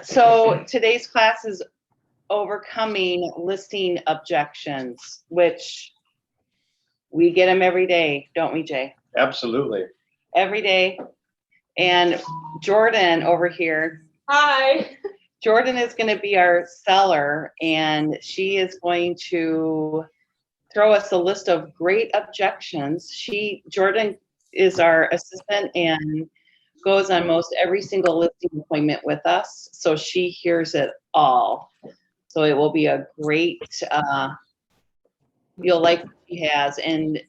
So today's class is overcoming listing objections, which we get them every day, don't we, Jay? Absolutely. Every day. And Jordan over here. Hi. Jordan is going to be our seller, and she is going to throw us a list of great objections. Jordan is our assistant and goes on most every single listing appointment with us, so she hears it all. So it will be a great, you'll like what she has. And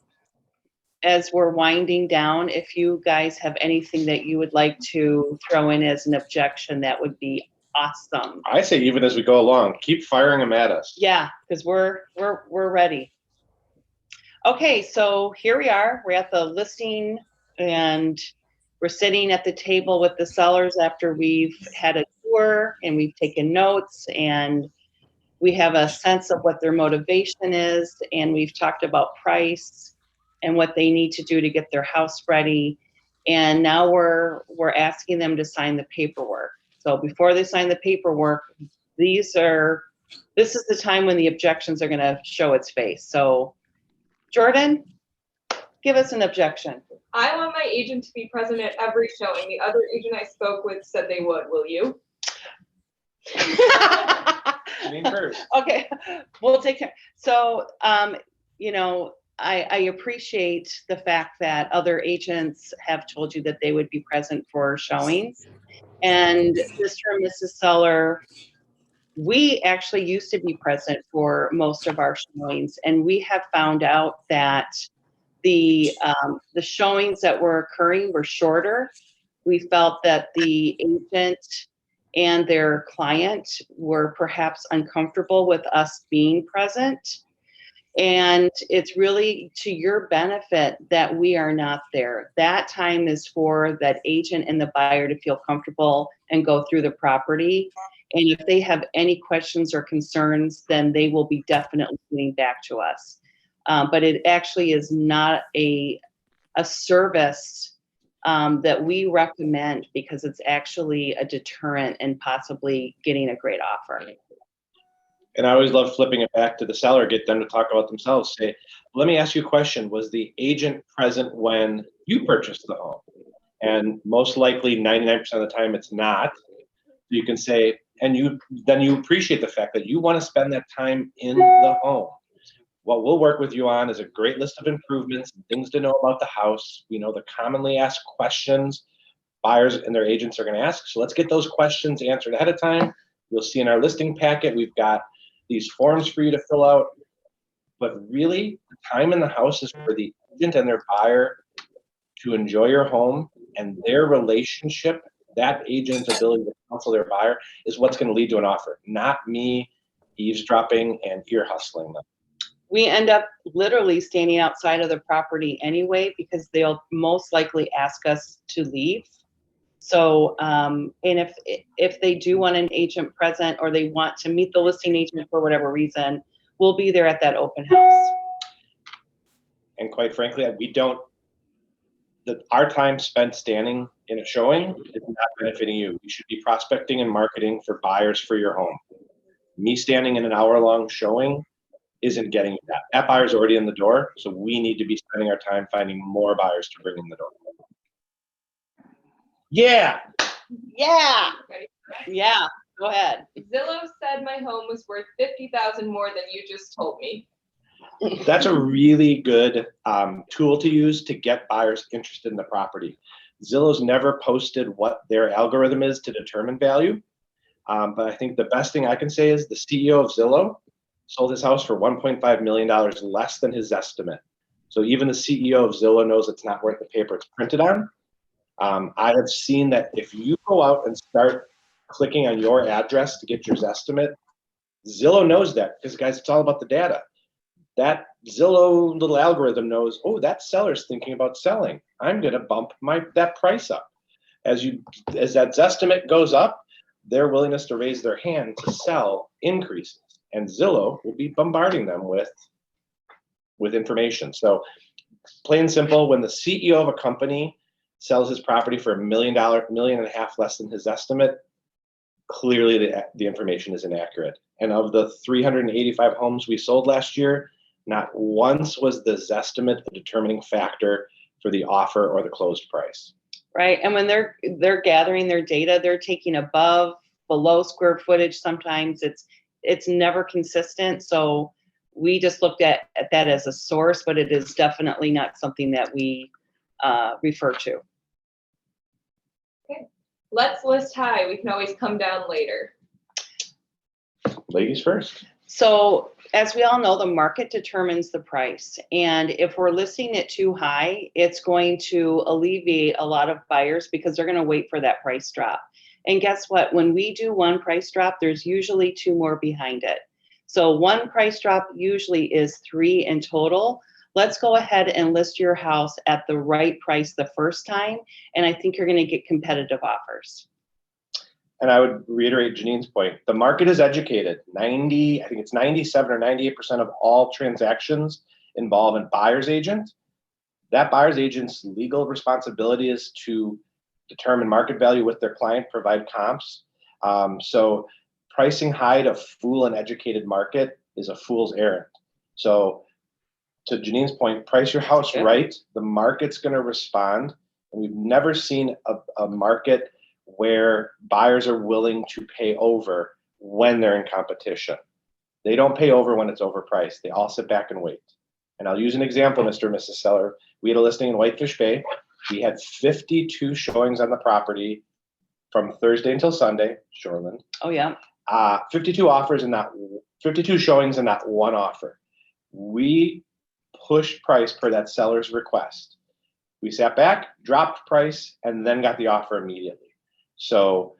as we're winding down, if you guys have anything that you would like to throw in as an objection, that would be awesome. I say even as we go along, keep firing them at us. Yeah, because we're ready. Okay, so here we are. We're at the listing, and we're sitting at the table with the sellers after we've had a tour and we've taken notes, and we have a sense of what their motivation is, and we've talked about price and what they need to do to get their house ready. And now we're asking them to sign the paperwork. So before they sign the paperwork, this is the time when the objections are going to show its face. So Jordan, give us an objection. I want my agent to be present at every showing. The other agent I spoke with said they would. Will you? Okay, we'll take care. So, I appreciate the fact that other agents have told you that they would be present for showings. And Mr. and Mrs. Seller, we actually used to be present for most of our showings, and we have found out that the showings that were occurring were shorter. We felt that the agent and their client were perhaps uncomfortable with us being present. And it's really to your benefit that we are not there. That time is for that agent and the buyer to feel comfortable and go through the property. And if they have any questions or concerns, then they will be definitely getting back to us. But it actually is not a service that we recommend, because it's actually a deterrent and possibly getting a great offer. And I always love flipping it back to the seller, get them to talk about themselves. Say, let me ask you a question. Was the agent present when you purchased the home? And most likely 99% of the time it's not. You can say, and then you appreciate the fact that you want to spend that time in the home. What we'll work with you on is a great list of improvements and things to know about the house. We know the commonly asked questions buyers and their agents are going to ask. So let's get those questions answered ahead of time. You'll see in our listing packet, we've got these forms for you to fill out. But really, the time in the house is for the agent and their buyer to enjoy your home, and their relationship, that agent's ability to counsel their buyer, is what's going to lead to an offer, not me eavesdropping and ear hustling them. We end up literally standing outside of the property anyway, because they'll most likely ask us to leave. So, and if they do want an agent present, or they want to meet the listing agent for whatever reason, we'll be there at that open house. And quite frankly, our time spent standing in a showing is not benefiting you. You should be prospecting and marketing for buyers for your home. Me standing in an hour-long showing isn't getting you that. That buyer's already in the door, so we need to be spending our time finding more buyers to bring in the door. Yeah. Yeah. Yeah. Go ahead. Zillow said my home was worth $50,000 more than you just told me. That's a really good tool to use to get buyers interested in the property. Zillow's never posted what their algorithm is to determine value. But I think the best thing I can say is the CEO of Zillow sold his house for $1.5 million less than his estimate. So even the CEO of Zillow knows it's not worth the paper it's printed on. I have seen that if you go out and start clicking on your address to get your estimate, Zillow knows that, because guys, it's all about the data. That Zillow little algorithm knows, oh, that seller's thinking about selling. I'm going to bump that price up. As that estimate goes up, their willingness to raise their hand to sell increases, and Zillow will be bombarding them with information. So plain and simple, when the CEO of a company sells his property for $1.5 million less than his estimate, clearly the information is inaccurate. And of the 385 homes we sold last year, not once was the Zestimate a determining factor for the offer or the closed price. Right. And when they're gathering their data, they're taking above, below square footage. Sometimes it's never consistent. So we just looked at that as a source, but it is definitely not something that we refer to. Okay. Let's list high. We can always come down later. Ladies first. So as we all know, the market determines the price. And if we're listing it too high, it's going to alleviate a lot of buyers because they're going to wait for that price drop. And guess what? When we do one price drop, there's usually two more behind it. So one price drop usually is 3 in total. Let's go ahead and list your house at the right price the first time. And I think you're going to get competitive offers. And I would reiterate Janine's point. The market is educated. I think it's 97 or 98% of all transactions involve a buyer's agent. That buyer's agent's legal responsibility is to determine market value with their client, provide comps. So pricing high to fool an educated market is a fool's errand. So to Janine's point, price your house right. The market's going to respond. And we've never seen a market where buyers are willing to pay over when they're in competition. They don't pay over when it's overpriced. They all sit back and wait. And I'll use an example, Mr. and Mrs. Seller. We had a listing in Whitefish Bay. We had 52 showings on the property from Thursday until Sunday, Shoreland. Oh, yeah. 52 offers and 52 showings and not one offer. We pushed price per that seller's request. We sat back, dropped price, and then got the offer immediately. So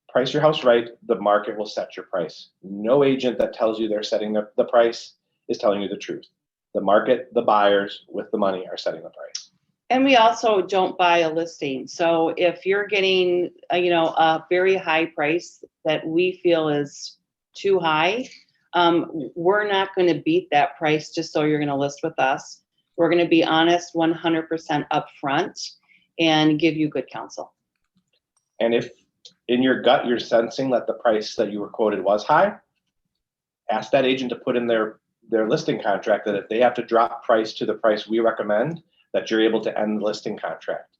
price your house right, the market will set your price. No agent that tells you they're setting the price is telling you the truth. The market, the buyers with the money are setting the price. And we also don't buy a listing. So if you're getting, a very high price that we feel is too high, we're not going to beat that price just so you're going to list with us. We're going to be honest 100% upfront and give you good counsel. And if in your gut you're sensing that the price that you were quoted was high, ask that agent to put in their listing contract that if they have to drop price to the price we recommend, that you're able to end the listing contract.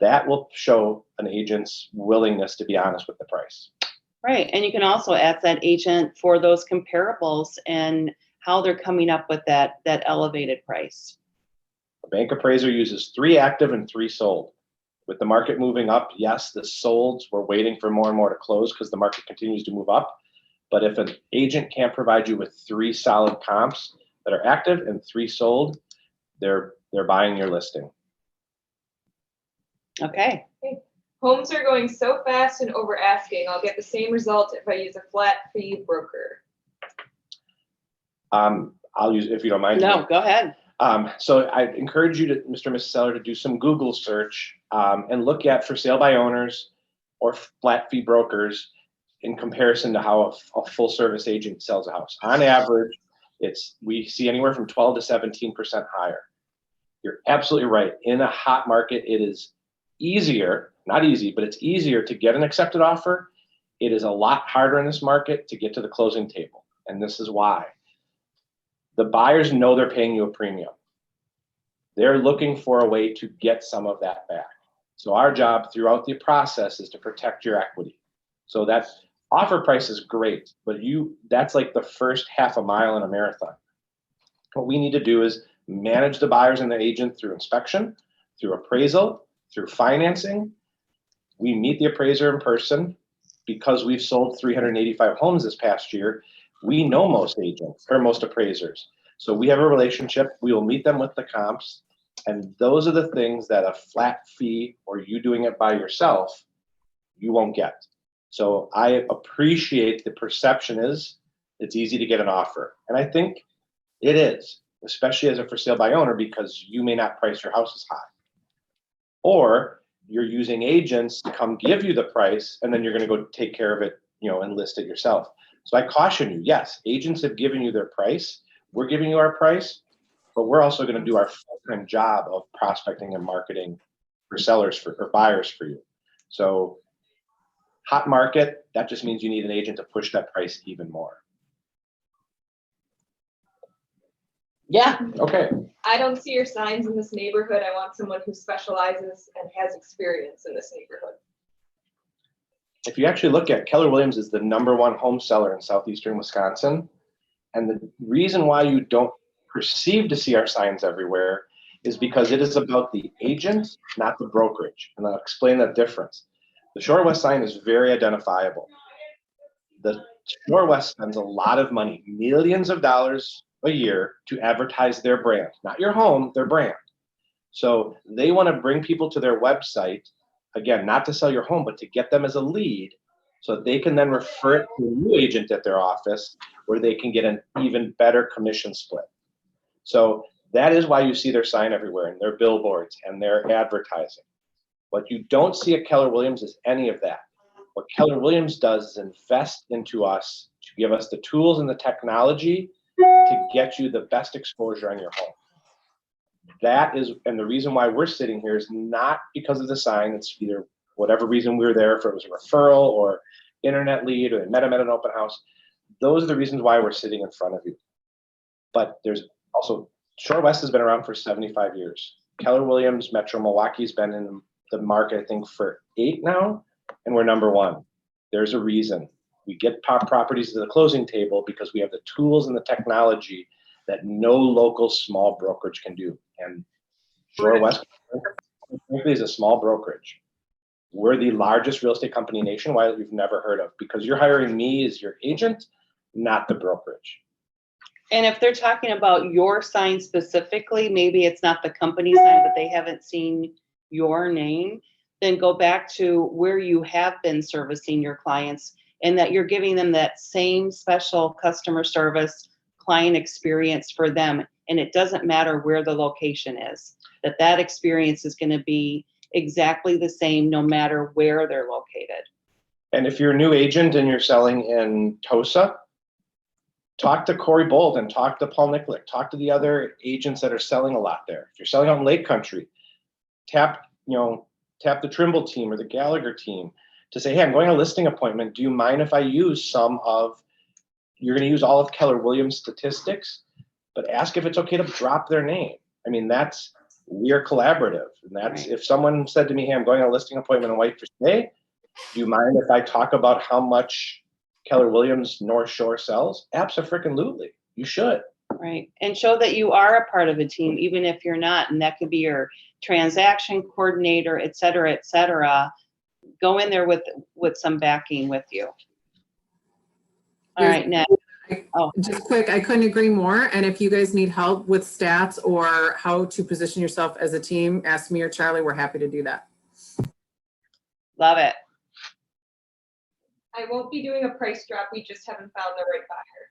That will show an agent's willingness to be honest with the price. Right. And you can also ask that agent for those comparables and how they're coming up with that elevated price. A bank appraiser uses 3 active and 3 sold. With the market moving up, yes, the solds, we're waiting for more and more to close because the market continues to move up. But if an agent can't provide you with 3 solid comps that are active and 3 sold, they're buying your listing. Okay. Homes are going so fast and over asking. I'll get the same result if I use a flat fee broker. I'll use, if you don't mind. No, go ahead. So I encourage you to, Mr. and Mrs. Seller, to do some Google search and look at for sale by owners or flat fee brokers in comparison to how a full service agent sells a house. On average, we see anywhere from 12 to 17% higher. You're absolutely right. In a hot market, it is easier, not easy, but it's easier to get an accepted offer. It is a lot harder in this market to get to the closing table. And this is why. The buyers know they're paying you a premium. They're looking for a way to get some of that back. So our job throughout the process is to protect your equity. So that offer price is great, but that's like the first half a mile in a marathon. What we need to do is manage the buyers and the agent through inspection, through appraisal, through financing. We meet the appraiser in person. Because we've sold 385 homes this past year, we know most agents or most appraisers. So we have a relationship. We will meet them with the comps. And those are the things that a flat fee or you doing it by yourself, you won't get. So I appreciate the perception is it's easy to get an offer. And I think it is, especially as a for sale by owner, because you may not price your house as high. Or you're using agents to come give you the price and then you're going to go take care of it, and list it yourself. So I caution you, yes, agents have given you their price. We're giving you our price, but we're also going to do our full-time job of prospecting and marketing for sellers or buyers for you. So Hot market, that just means you need an agent to push that price even more. Yeah. Okay. I don't see your signs in this neighborhood. I want someone who specializes and has experience in this neighborhood. If you actually look at Keller Williams is the #1 home seller in southeastern Wisconsin. And the reason why you don't perceive to see our signs everywhere is because it is about the agent, not the brokerage. And I'll explain that difference. The Shore West sign is very identifiable. The Shore West spends a lot of money, millions of dollars a year, to advertise their brand, not your home, their brand. So they want to bring people to their website, again, not to sell your home, but to get them as a lead so that they can then refer it to a new agent at their office where they can get an even better commission split. So that is why you see their sign everywhere and their billboards and their advertising. What you don't see at Keller Williams is any of that. What Keller Williams does is invest into us to give us the tools and the technology to get you the best exposure on your home. That is, and the reason why we're sitting here is not because of the sign. It's either whatever reason we were there, if it was a referral or internet lead or met them at an open house. Those are the reasons why we're sitting in front of you. But there's also, Shore West has been around for 75 years. Keller Williams, Metro Milwaukee's been in the market, I think, for 8 now, and we're #1. There's a reason. We get top properties to the closing table because we have the tools and the technology that no local small brokerage can do. And Shore West, frankly, is a small brokerage. We're the largest real estate company nationwide that you've never heard of because you're hiring me as your agent, not the brokerage. And if they're talking about your sign specifically, maybe it's not the company sign, but they haven't seen your name, then go back to where you have been servicing your clients and that you're giving them that same special customer service client experience for them. And it doesn't matter where the location is, that experience is going to be exactly the same no matter where they're located. And if you're a new agent and you're selling in Tosa, talk to Corey Bold and talk to Paul Nicklick. Talk to the other agents that are selling a lot there. If you're selling out in Lake Country, tap the Trimble team or the Gallagher team to say, hey, I'm going on a listing appointment. Do you mind if I use you're going to use all of Keller Williams statistics, but ask if it's okay to drop their name. I mean, we're collaborative. And that's, right. If someone said to me, hey, I'm going on a listing appointment in Whitefish Bay, do you mind if I talk about how much Keller Williams North Shore sells? Abso-freaking-lutely. You should. Right. And show that you are a part of a team, even if you're not. And that could be your transaction coordinator, et cetera, et cetera. Go in there with some backing with you. All right, next. Just quick, I couldn't agree more. And if you guys need help with stats or how to position yourself as a team, ask me or Charlie. We're happy to do that. Love it. I won't be doing a price drop. We just haven't found the right buyer.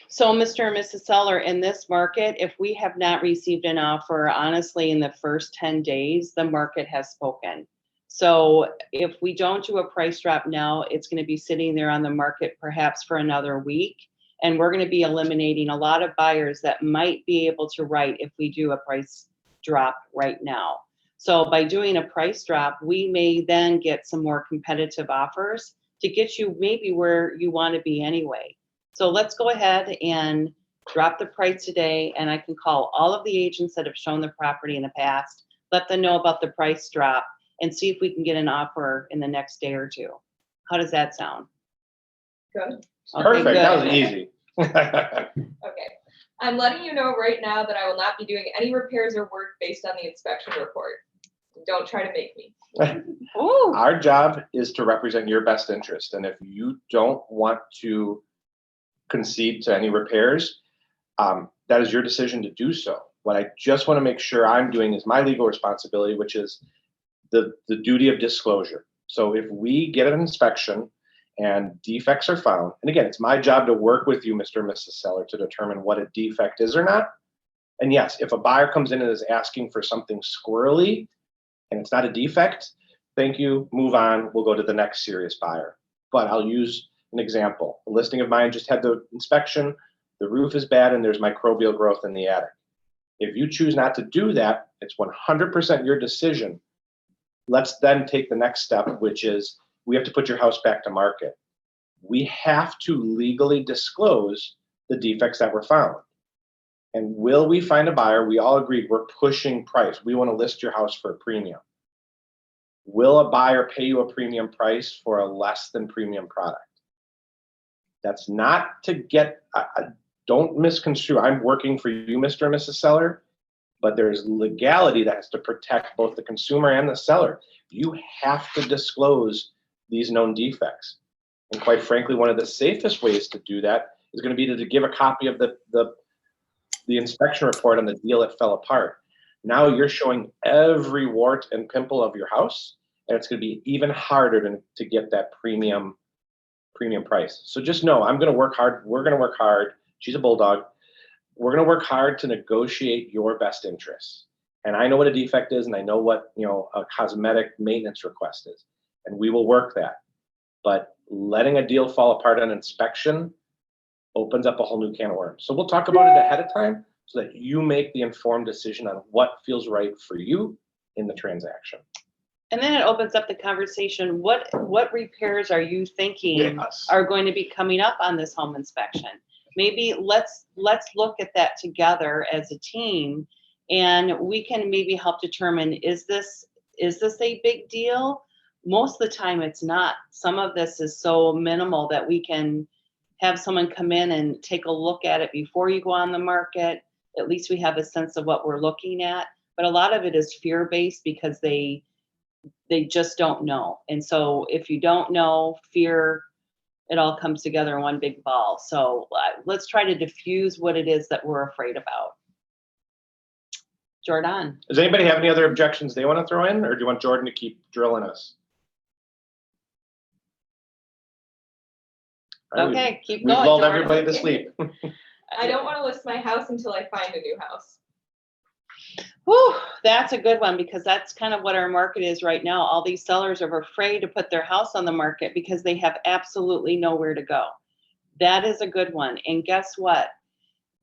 So Mr. and Mrs. Seller, in this market, if we have not received an offer, honestly, in the first 10 days, the market has spoken. So if we don't do a price drop now, it's going to be sitting there on the market perhaps for another week. And we're going to be eliminating a lot of buyers that might be able to write if we do a price drop right now. So by doing a price drop, we may then get some more competitive offers to get you maybe where you want to be anyway. So let's go ahead and drop the price today. And I can call all of the agents that have shown the property in the past, let them know about the price drop, and see if we can get an offer in the next day or two. How does that sound? Good. Okay, perfect. good. That was easy. Okay. I'm letting you know right now that I will not be doing any repairs or work based on the inspection report. Don't try to make me. Ooh. Our job is to represent your best interest. And if you don't want to concede to any repairs, that is your decision to do so. What I just want to make sure I'm doing is my legal responsibility, which is the duty of disclosure. So if we get an inspection and defects are found, and again, it's my job to work with you, Mr. and Mrs. Seller, to determine what a defect is or not. And yes, if a buyer comes in and is asking for something squirrely and it's not a defect, thank you, move on, we'll go to the next serious buyer. But I'll use an example. A listing of mine just had the inspection, the roof is bad, and there's microbial growth in the attic. If you choose not to do that, it's 100% your decision. Let's then take the next step, which is we have to put your house back to market. We have to legally disclose the defects that were found. And will we find a buyer? We all agreed we're pushing price. We want to list your house for a premium. Will a buyer pay you a premium price for a less than premium product? That's not to get, don't misconstrue. I'm working for you, Mr. and Mrs. Seller, but there's legality that has to protect both the consumer and the seller. You have to disclose these known defects. And quite frankly, one of the safest ways to do that is going to be to give a copy of the inspection report on the deal that fell apart. Now you're showing every wart and pimple of your house, and it's going to be even harder to get that premium price. So just know, I'm going to work hard. We're going to work hard. She's a Bulldog. We're going to work hard to negotiate your best interests. And I know what a defect is, and I know what, a cosmetic maintenance request is, and we will work that. But letting a deal fall apart on inspection opens up a whole new can of worms. So we'll talk about it ahead of time so that you make the informed decision on what feels right for you in the transaction. And then it opens up the conversation. What repairs are you thinking are going to be coming up on this home inspection? Maybe let's look at that together as a team, and we can maybe help determine, is this a big deal? Most of the time it's not. Some of this is so minimal that we can have someone come in and take a look at it before you go on the market. At least we have a sense of what we're looking at. But a lot of it is fear-based because they just don't know. And so if you don't know, fear, it all comes together in one big ball. So let's try to diffuse what it is that we're afraid about. Jordan. Does anybody have any other objections they want to throw in, or do you want Jordan to keep drilling us? Okay, keep We've going. lulled Jordan. everybody to sleep. I don't want to list my house until I find a new house. Whew, that's a good one, because that's kind of what our market is right now. All these sellers are afraid to put their house on the market because they have absolutely nowhere to go. That is a good one. And guess what?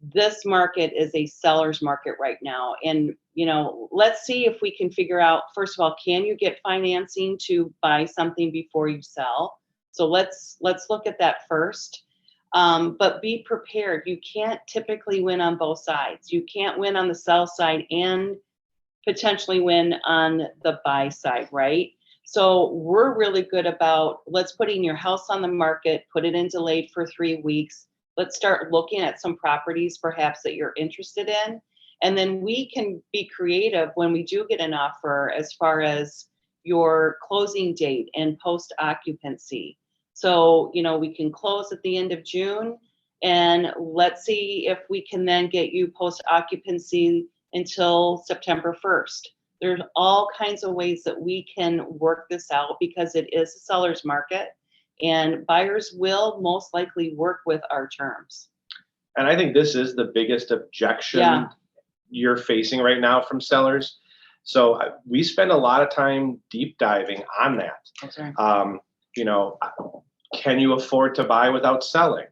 This market is a seller's market right now. And, let's see if we can figure out, first of all, can you get financing to buy something before you sell? So let's look at that first. But be prepared. You can't typically win on both sides. You can't win on the sell side and potentially win on the buy side, right? So we're really good about, let's putting your house on the market, put it in delayed for 3 weeks. Let's start looking at some properties perhaps that you're interested in. And then we can be creative when we do get an offer as far as your closing date and post occupancy. So, we can close at the end of June, and let's see if we can then get you post occupancy until September 1st. There's all kinds of ways that we can work this out because it is a seller's market, and buyers will most likely work with our terms. And I think this is the biggest objection you're facing right now from sellers. So we spend a lot of time deep diving on that. That's right. Can you afford to buy without selling?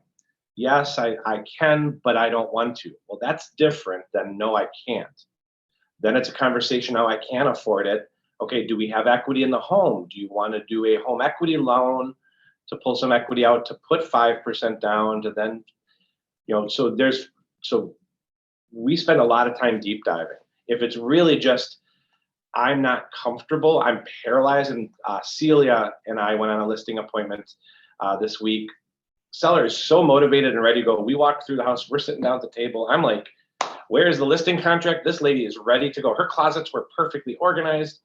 Yes, I can, but I don't want to. Well, that's different than no, I can't. Then it's a conversation, how I can afford it. Okay, do we have equity in the home? Do you want to do a home equity loan to pull some equity out to put 5% down to then, so we spend a lot of time deep diving. If it's really just, I'm not comfortable, I'm paralyzed, and Celia and I went on a listing appointment this week. Seller is so motivated and ready to go. We walked through the house, we're sitting down at the table. I'm like, where's the listing contract? This lady is ready to go. Her closets were perfectly organized.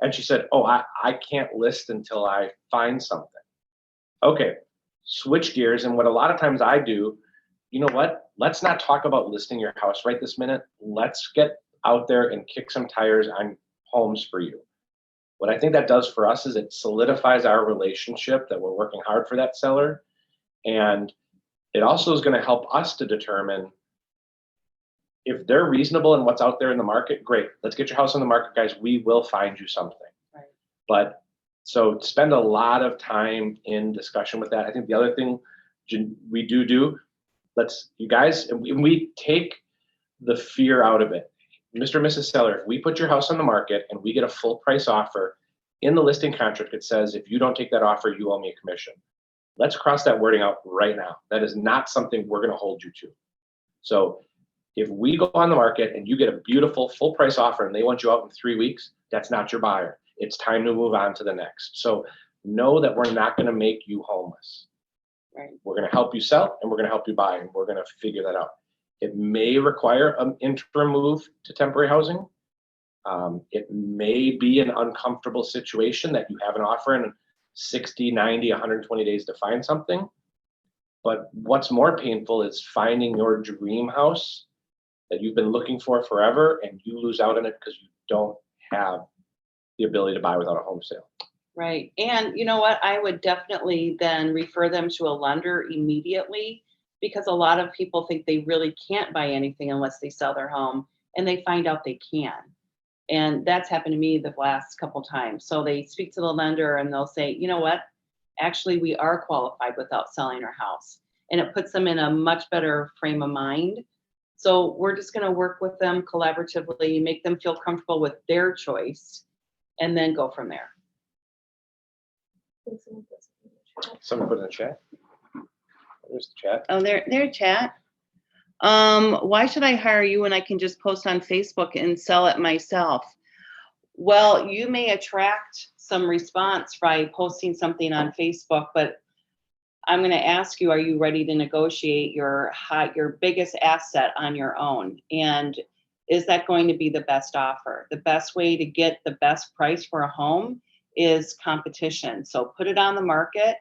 And she said, oh, I can't list until I find something. Okay, switch gears. And what a lot of times I do, you know what? Let's not talk about listing your house right this minute. Let's get out there and kick some tires on homes for you. What I think that does for us is it solidifies our relationship that we're working hard for that seller. And it also is going to help us to determine if they're reasonable in what's out there in the market. Great, let's get your house on the market, guys. We will find you something. Right. But so spend a lot of time in discussion with that. I think the other thing we do, you guys, we take the fear out of it. Mr. and Mrs. Seller, if we put your house on the market and we get a full price offer, In the listing contract, it says, if you don't take that offer, you owe me a commission. Let's cross that wording out right now. That is not something we're going to hold you to. So if we go on the market and you get a beautiful full price offer and they want you out in 3 weeks, that's not your buyer. It's time to move on to the next. So know that we're not going to make you homeless. Right. We're going to help you sell and we're going to help you buy, and we're going to figure that out. It may require an interim move to temporary housing. It may be an uncomfortable situation that you have an offer in 60, 90, 120 days to find something. But what's more painful is finding your dream house that you've been looking for forever and you lose out on it because you don't have the ability to buy without a home sale. Right. And you know what? I would definitely then refer them to a lender immediately, because a lot of people think they really can't buy anything unless they sell their home, and they find out they can. And that's happened to me the last couple times. So they speak to the lender and they'll say, you know what? Actually, we are qualified without selling our house. And it puts them in a much better frame of mind. So we're just going to work with them collaboratively, make them feel comfortable with their choice, and then go from there. Someone put in the chat. There's the chat. Oh, there, chat. Why should I hire you when I can just post on Facebook and sell it myself? Well, you may attract some response by posting something on Facebook, but I'm going to ask you, are you ready to negotiate your biggest asset on your own? And is that going to be the best offer? The best way to get the best price for a home is competition. So put it on the market.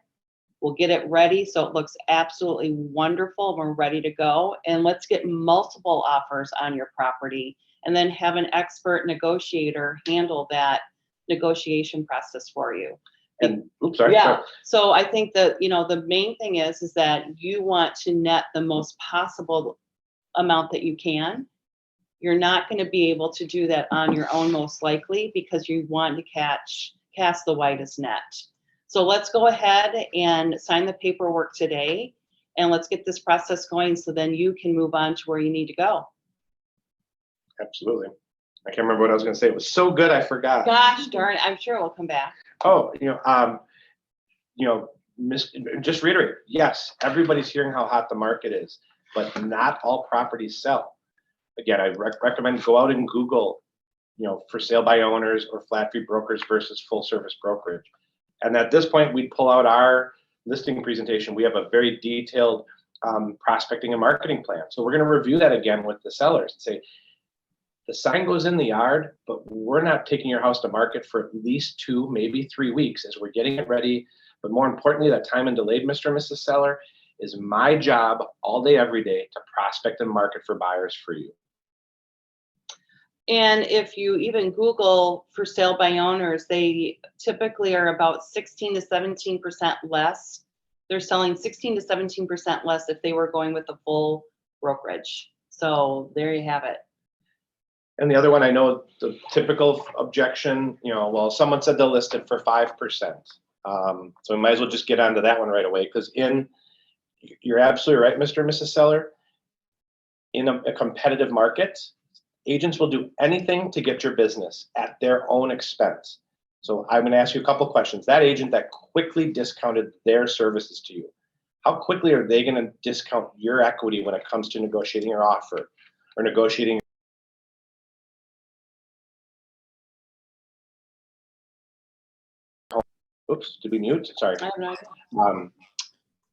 We'll get it ready so it looks absolutely wonderful. We're ready to go. And let's get multiple offers on your property, and then have an expert negotiator handle that negotiation process for you. And oops, sorry. Yeah. So I think that, the main thing is that you want to net the most possible amount that you can. You're not going to be able to do that on your own, most likely, because you want to cast the widest net. So let's go ahead and sign the paperwork today, and let's get this process going so then you can move on to where you need to go. Absolutely. I can't remember what I was going to say. It was so good, I forgot. Gosh darn it, I'm sure it will come back. Oh, just reiterate, yes, everybody's hearing how hot the market is, but not all properties sell. Again, I recommend go out and Google, for sale by owners or flat fee brokers versus full service brokerage. And at this point, we'd pull out our listing presentation. We have a very detailed prospecting and marketing plan. So we're going to review that again with the sellers and say, the sign goes in the yard, but we're not taking your house to market for at least 2, maybe 3 weeks as we're getting it ready. But more importantly, that time and delayed, Mr. and Mrs. Seller, is my job all day, every day to prospect and market for buyers for you. And if you even Google for sale by owners, they typically are about 16 to 17% less. They're selling 16 to 17% less if they were going with the full brokerage. So there you have it. And the other one, I know the typical objection, well, someone said they'll list it for 5%. So we might as well just get onto that one right away, because you're absolutely right, Mr. and Mrs. Seller. In a competitive market, agents will do anything to get your business at their own expense. So I'm going to ask you a couple questions. That agent that quickly discounted their services to you, how quickly are they going to discount your equity when it comes to negotiating your offer or negotiating? Oops, did we mute? Sorry. I have no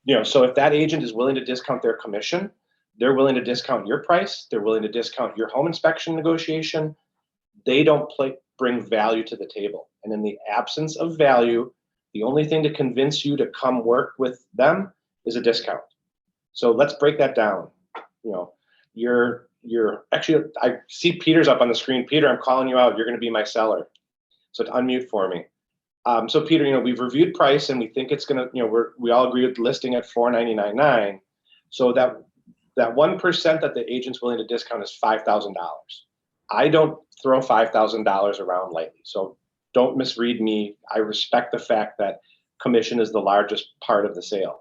idea. So if that agent is willing to discount their commission, they're willing to discount your price. They're willing to discount your home inspection negotiation. They don't bring value to the table. And in the absence of value, the only thing to convince you to come work with them is a discount. So let's break that down. You're actually, I see Peter's up on the screen. Peter, I'm calling you out. You're going to be my seller. So unmute for me. So Peter, we've reviewed price and we think it's going to, we all agree with listing at $499.9. So that 1% that the agent's willing to discount is $5,000. I don't throw $5,000 around lightly. So don't misread me. I respect the fact that commission is the largest part of the sale.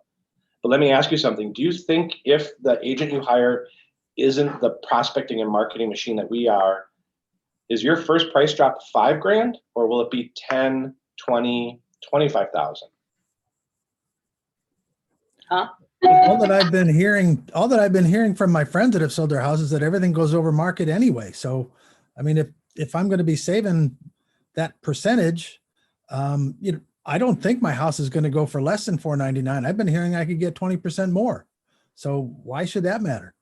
But let me ask you something. Do you think if the agent you hire isn't the prospecting and marketing machine that we are, is your first price drop $5,000 or will it be 10, 20, 25,000. Huh? All that I've been hearing from my friends that have sold their houses, that everything goes over market anyway. So, I mean, if I'm going to be saving that percentage, I don't think my house is going to go for less than $499. I've been hearing I could get 20% more. So why should that matter?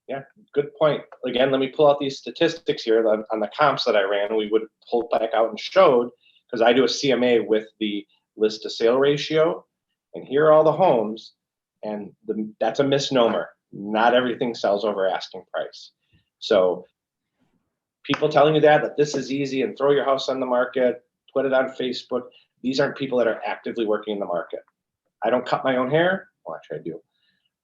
Yeah, good point. Again, let me pull out these statistics here on the comps that I ran. We would pull back out and showed, because I do a CMA with the list to sale ratio, and here are all the homes, and that's a misnomer. Not everything sells over asking price. So people telling you that this is easy and throw your house on the market, put it on Facebook, these aren't people that are actively working in the market. I don't cut my own hair. Well, actually I do.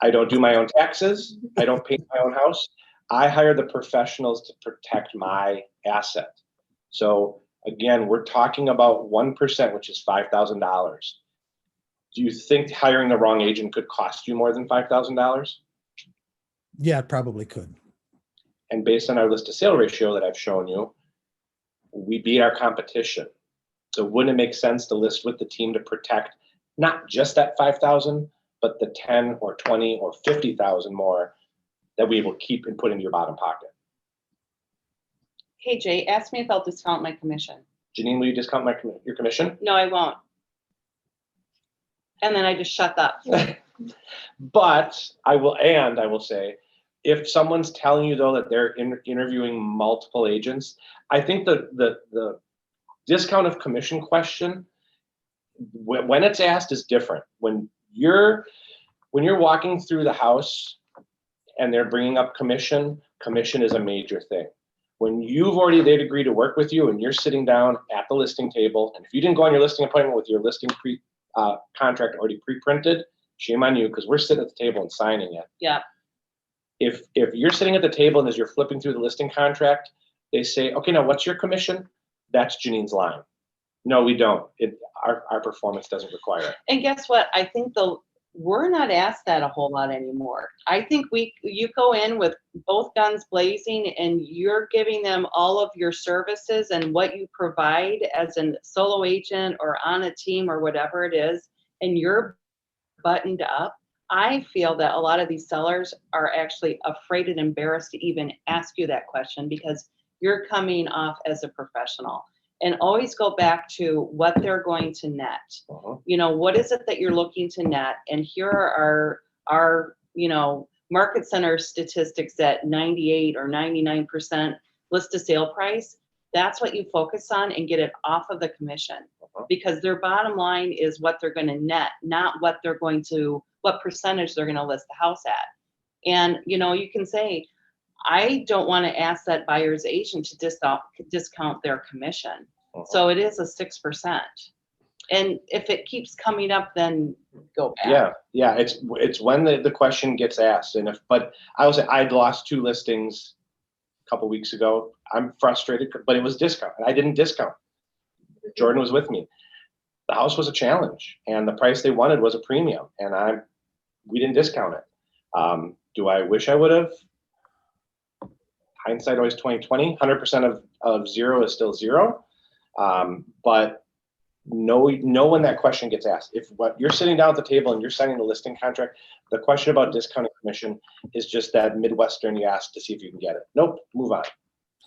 I don't do my own taxes. I don't paint my own house. I hire the professionals to protect my asset. So again, we're talking about 1%, which is $5,000. Do you think hiring the wrong agent could cost you more than $5,000? Yeah, it probably could. And based on our list to sale ratio that I've shown you, we beat our competition. So wouldn't it make sense to list with the team to protect not just that 5,000, but the 10 or 20 or 50,000 more that we will keep and put into your bottom pocket? Hey, Jay, ask me if I'll discount my commission. Janine, will you discount your commission? No, I won't. And then I just shut up. But I will say, if someone's telling you though that they're interviewing multiple agents, I think the discount of commission question, when it's asked, is different. When you're walking through the house and they're bringing up commission is a major thing. When they'd agree to work with you and you're sitting down at the listing table, and if you didn't go on your listing appointment with your listing contract already pre-printed, shame on you, because we're sitting at the table and signing it. Yeah. If you're sitting at the table and as you're flipping through the listing contract, they say, okay, now what's your commission? That's Janine's line. No, we don't. Our performance doesn't require it. And guess what? I think we're not asked that a whole lot anymore. I think you go in with both guns blazing and you're giving them all of your services and what you provide as a solo agent or on a team or whatever it is, and you're buttoned up. I feel that a lot of these sellers are actually afraid and embarrassed to even ask you that question because you're coming off as a professional. And always go back to what they're going to net. Uh-huh. What is it that you're looking to net? And here are our market center statistics at 98 or 99% list to sale price. That's what you focus on and get it off of the commission. Uh-huh. Because their bottom line is what they're going to net, not what percentage they're going to list the house at. And, you can say, I don't want to ask that buyer's agent to discount their commission. Uh-huh. So it is a 6%. And if it keeps coming up, then go back. Yeah. It's when the question gets asked. But I will say I'd lost 2 listings a couple weeks ago. I'm frustrated, but it was discount. I didn't discount. Jordan was with me. The house was a challenge, and the price they wanted was a premium, and we didn't discount it. Do I wish I would have? Hindsight always 20/20. 100% of 0 is still 0. But know when that question gets asked. If what you're sitting down at the table and you're signing the listing contract, the question about discounting commission is just that Midwestern you ask to see if you can get it. Nope, move on.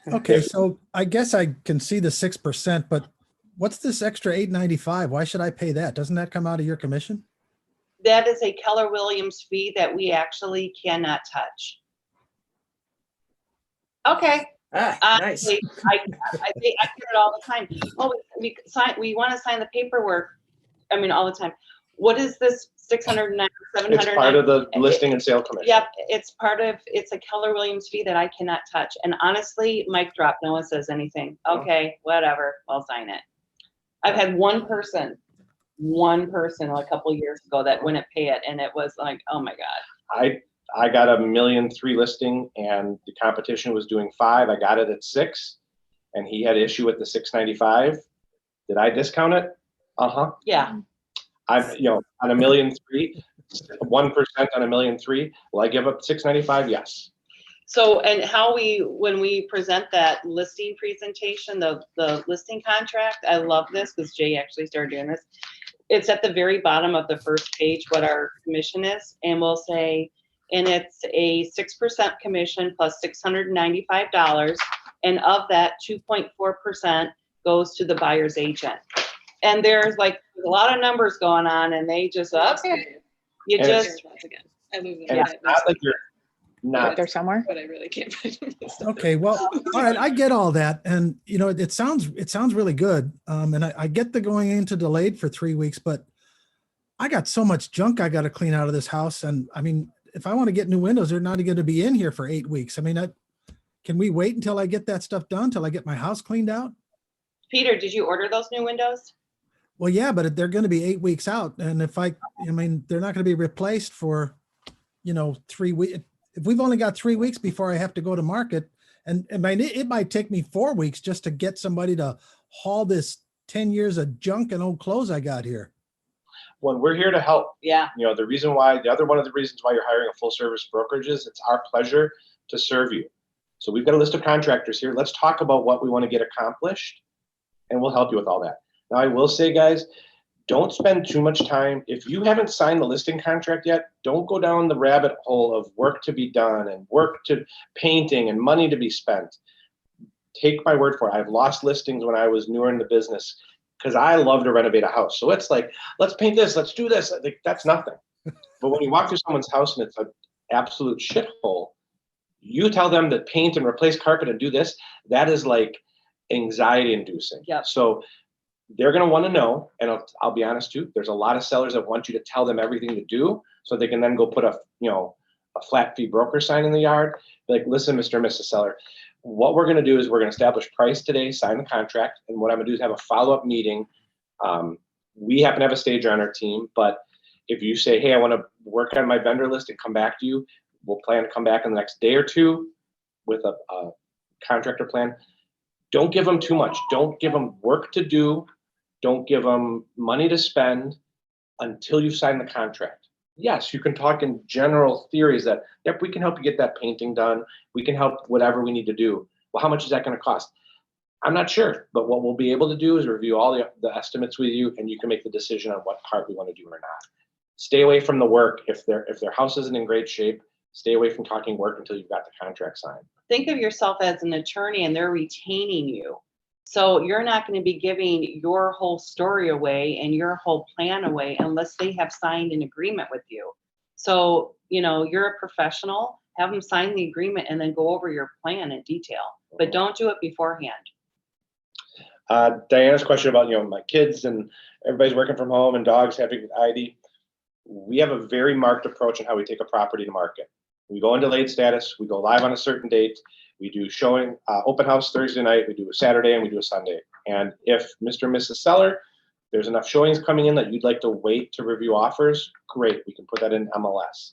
Okay, so I guess I can see the 6%, but what's this extra $895? Why should I pay that? Doesn't that come out of your commission? That is a Keller Williams fee that we actually cannot touch. Okay. Nice. I get it all the time. Oh, we want to sign the paperwork. I mean, all the time. What is this 609, 700? It's part of the listing and sale commission. Yep, it's a Keller Williams fee that I cannot touch. And honestly, mic drop, no one says anything. Okay, whatever, I'll sign it. I've had one person a couple years ago that wouldn't pay it, and it was like, oh my God. I got a 1.3 million listing, and the competition was doing 5. I got it at 6, and he had issue with the 695. Did I discount it? Uh-huh. Yeah. On a 1.3 million, 1% on 1.3 million. Will I give up 695? Yes. So, and how when we present that listing presentation, the listing contract, I love this because Jay actually started doing this. It's at the very bottom of the first page, what our commission is, and we'll say, and it's a 6% commission plus $695. And of that, 2.4% goes to the buyer's agent. And there's like a lot of numbers going on, and they just, okay, you And just, Again, I lose And it's not like you're not. There somewhere? but I really can't find this. Okay, well, all right, I get all that, and you know, it sounds really good. And I get the going into delayed for 3 weeks, but I got so much junk I got to clean out of this house, and I mean, if I want to get new windows, they're not going to be in here for 8 weeks. I mean, can we wait until I get that stuff done, till I get my house cleaned out? Peter, did you order those new windows? Well, yeah, but they're going to be 8 weeks out, and I mean, they're not going to be replaced for, 3 weeks. If we've only got 3 weeks before I have to go to market, and it might take me 4 weeks just to get somebody to haul this 10 years of junk and old clothes I got here. When we're here to help, Yeah. one of the reasons why you're hiring a full service brokerage is it's our pleasure to serve you. So we've got a list of contractors here. Let's talk about what we want to get accomplished, and we'll help you with all that. Now, I will say, guys, don't spend too much time. If you haven't signed the listing contract yet, don't go down the rabbit hole of work to be done and work to painting and money to be spent. Take my word for it. I've lost listings when I was newer in the business because I love to renovate a house. So it's like, let's paint this, let's do this. Like, that's nothing. But when you walk through someone's house and it's an absolute shithole, you tell them to paint and replace carpet and do this, that is like anxiety inducing. Yep. So they're going to want to know, and I'll be honest too, there's a lot of sellers that want you to tell them everything to do so they can then go put a flat fee broker sign in the yard. Like, listen, Mr. and Mrs. Seller, what we're going to do is we're going to establish price today, sign the contract, and what I'm going to do is have a follow-up meeting. We happen to have a stager on our team, but if you say, hey, I want to work on my vendor list and come back to you, we'll plan to come back in the next day or two with a contractor plan. Don't give them too much. Don't give them work to do. Don't give them money to spend until you sign the contract. Yes, you can talk in general theories that, yep, we can help you get that painting done. We can help whatever we need to do. Well, how much is that going to cost? I'm not sure, but what we'll be able to do is review all the estimates with you, and you can make the decision on what part we want to do or not. Stay away from the work. If their house isn't in great shape, stay away from talking work until you've got the contract signed. Think of yourself as an attorney and they're retaining you. So you're not going to be giving your whole story away and your whole plan away unless they have signed an agreement with you. So, you're a professional, have them sign the agreement and then go over your plan in detail, but don't do it beforehand. Diana's question about, my kids and everybody's working from home and dogs having ID. We have a very marked approach on how we take a property to market. We go into late status, we go live on a certain date, we do showing, open house Thursday night, we do a Saturday, and we do a Sunday. And if Mr. and Mrs. Seller, there's enough showings coming in that you'd like to wait to review offers, great, we can put that in MLS.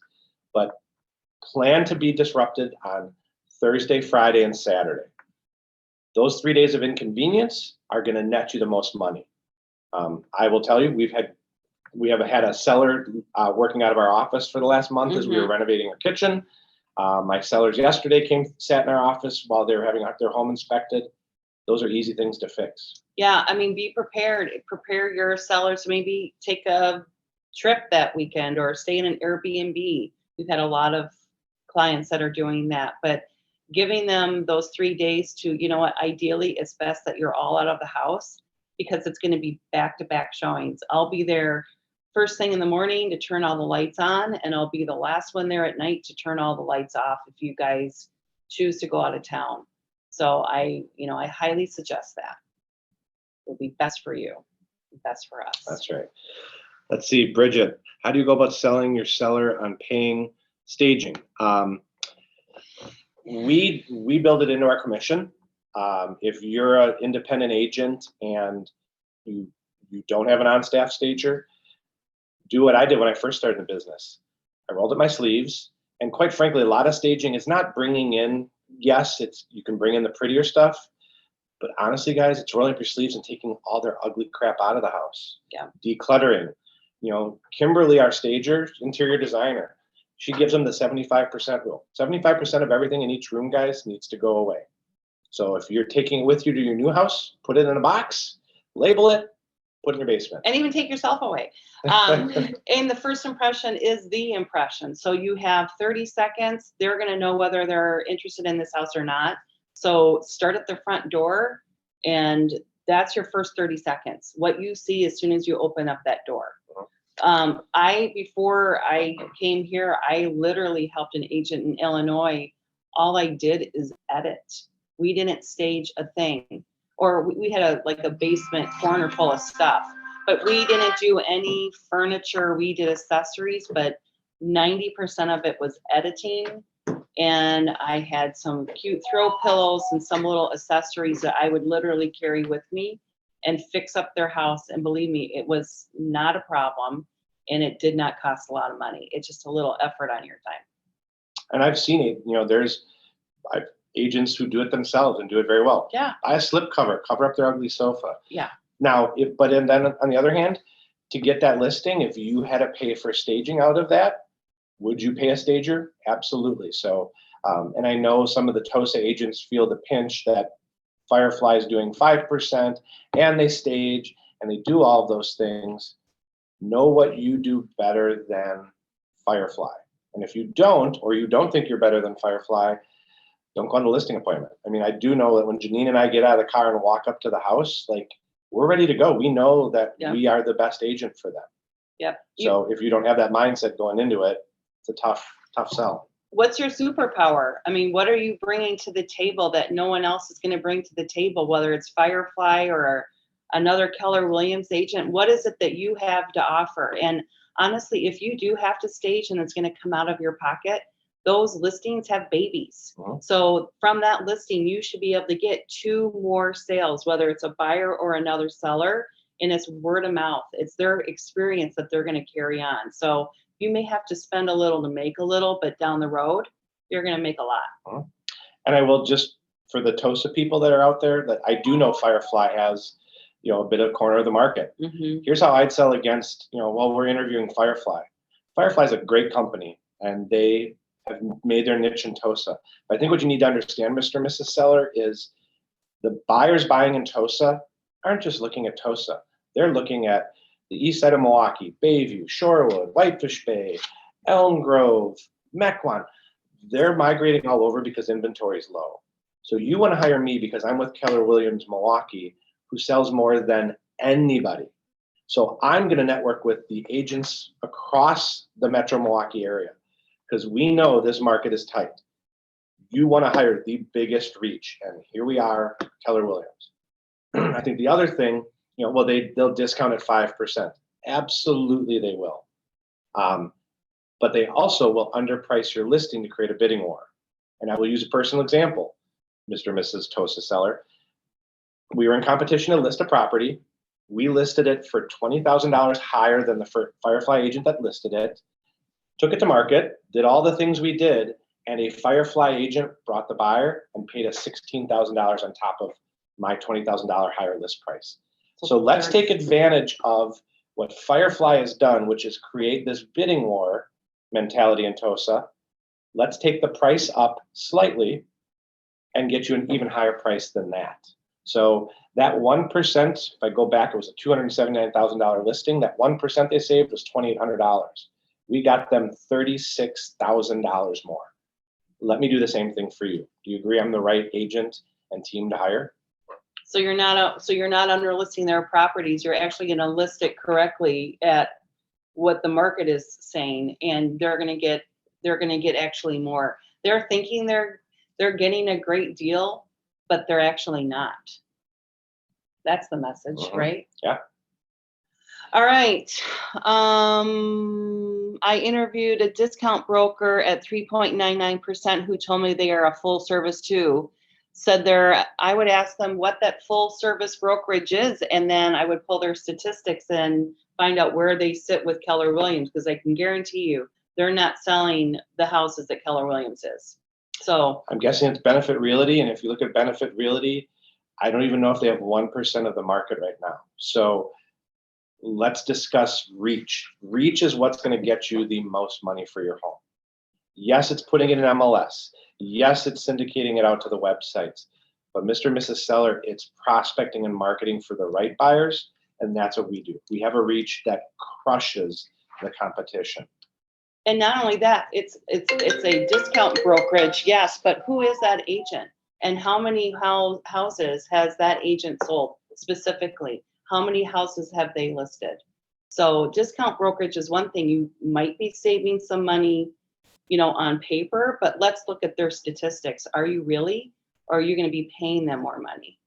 But plan to be disrupted on Thursday, Friday, and Saturday. Those 3 days of inconvenience are going to net you the most money. I will tell you, we have had a seller working out of our office for the last month as we were renovating our kitchen. My sellers yesterday sat in our office while they were having their home inspected. Those are easy things to fix. Yeah, be prepared. Prepare your sellers to maybe take a trip that weekend or stay in an Airbnb. We've had a lot of clients that are doing that, but giving them those 3 days to, ideally it's best that you're all out of the house because it's going to be back-to-back showings. I'll be there first thing in the morning to turn all the lights on, and I'll be the last one there at night to turn all the lights off if you guys choose to go out of town. So I highly suggest that. It'll be best for you, best for us. That's right. Let's see, Bridget, how do you go about selling your seller on paying staging? We build it into our commission. If you're an independent agent and you don't have an on-staff stager, do what I did when I first started the business. I rolled up my sleeves, and quite frankly, a lot of staging is not bringing in, yes, you can bring in the prettier stuff, but honestly, guys, it's rolling up your sleeves and taking all their ugly crap out of the house. Yeah. Decluttering. Kimberly, our stager, interior designer, She gives them the 75% rule. 75% of everything in each room, guys, needs to go away. So if you're taking it with you to your new house, put it in a box, label it, put it in your basement. And even take yourself away. And the first impression is the impression. So you have 30 seconds. They're going to know whether they're interested in this house or not. So start at the front door, and that's your first 30 seconds. What you see as soon as you open up that door. Before I came here, I literally helped an agent in Illinois. All I did is edit. We didn't stage a thing, or we had a basement corner full of stuff, but we didn't do any furniture. We did accessories, but 90% of it was editing. And I had some cute throw pillows and some little accessories that I would literally carry with me and fix up their house. And believe me, it was not a problem, and it did not cost a lot of money. It's just a little effort on your time. And I've seen it, there's agents who do it themselves and do it very well. Yeah. Buy a slip cover up their ugly sofa. Yeah. Now, then on the other hand, to get that listing, if you had to pay for staging out of that, would you pay a stager? Absolutely. So, and I know some of the TOSA agents feel the pinch that Firefly is doing 5% and they stage and they do all of those things. Know what you do better than Firefly. And if you don't, or you don't think you're better than Firefly, don't go on the listing appointment. I mean, I do know that when Janine and I get out of the car and walk up to the house, like, we're ready to go. We know that we are the best agent for them. Yep. So if you don't have that mindset going into it, it's a tough sell. What's your superpower? I mean, what are you bringing to the table that no one else is going to bring to the table, whether it's Firefly or another Keller Williams agent? What is it that you have to offer? And honestly, if you do have to stage and it's going to come out of your pocket, those listings have babies. Mhm. So from that listing, you should be able to get 2 more sales, whether it's a buyer or another seller, and it's word of mouth. It's their experience that they're going to carry on. So you may have to spend a little to make a little, but down the road, you're going to make a lot. And I will just, for the TOSA people that are out there, that I do know Firefly has, a bit of corner of the market. Mm-hmm. Here's how I'd sell against, while we're interviewing Firefly. Firefly's a great company, and they have made their niche in TOSA. But I think what you need to understand, Mr. and Mrs. Seller, is the buyers buying in TOSA aren't just looking at TOSA. They're looking at the east side of Milwaukee, Bayview, Shorewood, Whitefish Bay, Elm Grove, Mequon. They're migrating all over because inventory is low. So you want to hire me because I'm with Keller Williams Milwaukee, who sells more than anybody. So I'm going to network with the agents across the metro Milwaukee area because we know this market is tight. You want to hire the biggest reach, and here we are, Keller Williams. I think the other thing, they'll discount at 5%. Absolutely, they will. But they also will underprice your listing to create a bidding war. And I will use a personal example, Mr. and Mrs. TOSA Seller. We were in competition to list a property. We listed it for $20,000 higher than the Firefly agent that listed it. Took it to market, did all the things we did, and a Firefly agent brought the buyer and paid us $16,000 on top of my $20,000 higher list price. So let's take advantage of what Firefly has done, which is create this bidding war mentality in TOSA. Let's take the price up slightly and get you an even higher price than that. So that 1%, if I go back, it was a $279,000 listing. That 1% they saved was $2,800. We got them $36,000 more. Let me do the same thing for you. Do you agree I'm the right agent and team to hire? So you're not underlisting their properties. You're actually going to list it correctly at what the market is saying, and they're going to get actually more. They're thinking they're getting a great deal, but they're actually not. That's the message, right? Yeah. All right. I interviewed a discount broker at 3.99% who told me they are a full service too. Said I would ask them what that full service brokerage is, and then I would pull their statistics and find out where they sit with Keller Williams, because I can guarantee you they're not selling the houses that Keller Williams is. So I'm guessing it's Benefit Realty, and if you look at Benefit Realty, I don't even know if they have 1% of the market right now. So let's discuss reach. Reach is what's going to get you the most money for your home. Yes, it's putting it in MLS. Yes, it's syndicating it out to the websites. But Mr. and Mrs. Seller, it's prospecting and marketing for the right buyers, and that's what we do. We have a reach that crushes the competition. And not only that, it's a discount brokerage, yes, but who is that agent? And how many houses has that agent sold specifically? How many houses have they listed? So discount brokerage is one thing. You might be saving some money, you know, on paper, but let's look at their statistics. Are you really, or are you going to be paying them more money?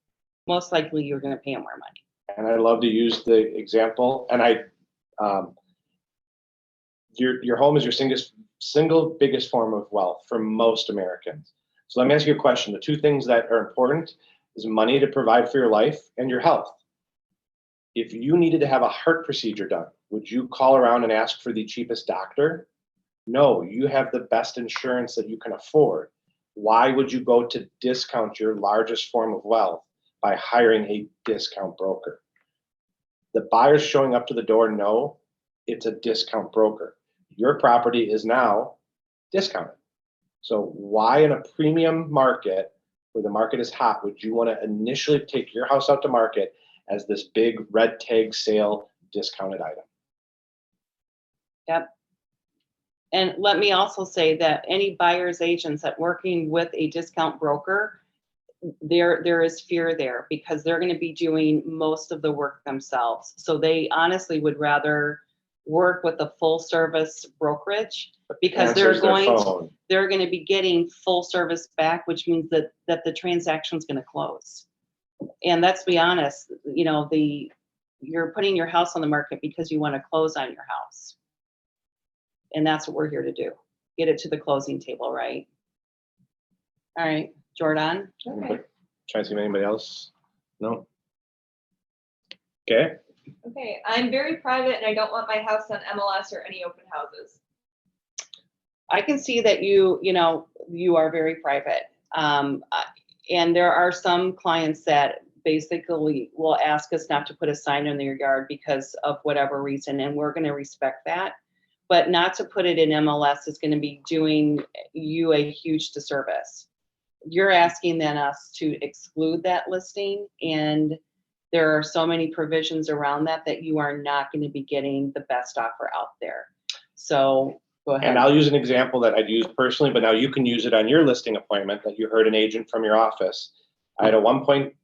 Most likely you're going to pay them more money. And I love to use the example, and your home is your single biggest form of wealth for most Americans. So let me ask you a question. The two things that are important is money to provide for your life and your health. If you needed to have a heart procedure done, would you call around and ask for the cheapest doctor? No, you have the best insurance that you can afford. Why would you go to discount your largest form of wealth by hiring a discount broker? The buyers showing up to the door know it's a discount broker. Your property is now discounted. So why in a premium market where the market is hot would you want to initially take your house out to market as this big red tag sale discounted item? Yep. And let me also say that any buyer's agents that working with a discount broker, there is fear there because they're going to be doing most of the work themselves. So they honestly would rather work with a full service brokerage because they're going to be getting full service back, which means that the transaction is going to close. And let's be honest, you know, you're putting your house on the market because you want to close on your house. And that's what we're here to do. Get it to the closing table, right? All right, Jordan. Okay. Trying to see anybody else? No? Okay. Okay, I'm very private and I don't want my house on MLS or any open houses. I can see that you are very private. And there are some clients that basically will ask us not to put a sign in their yard because of whatever reason, and we're going to respect that. But not to put it in MLS is going to be doing you a huge disservice. You're asking then us to exclude that listing, and there are so many provisions around that you are not going to be getting the best offer out there. So go ahead. And I'll use an example that I'd use personally, but now you can use it on your listing appointment that you heard an agent from your office. I had at one point,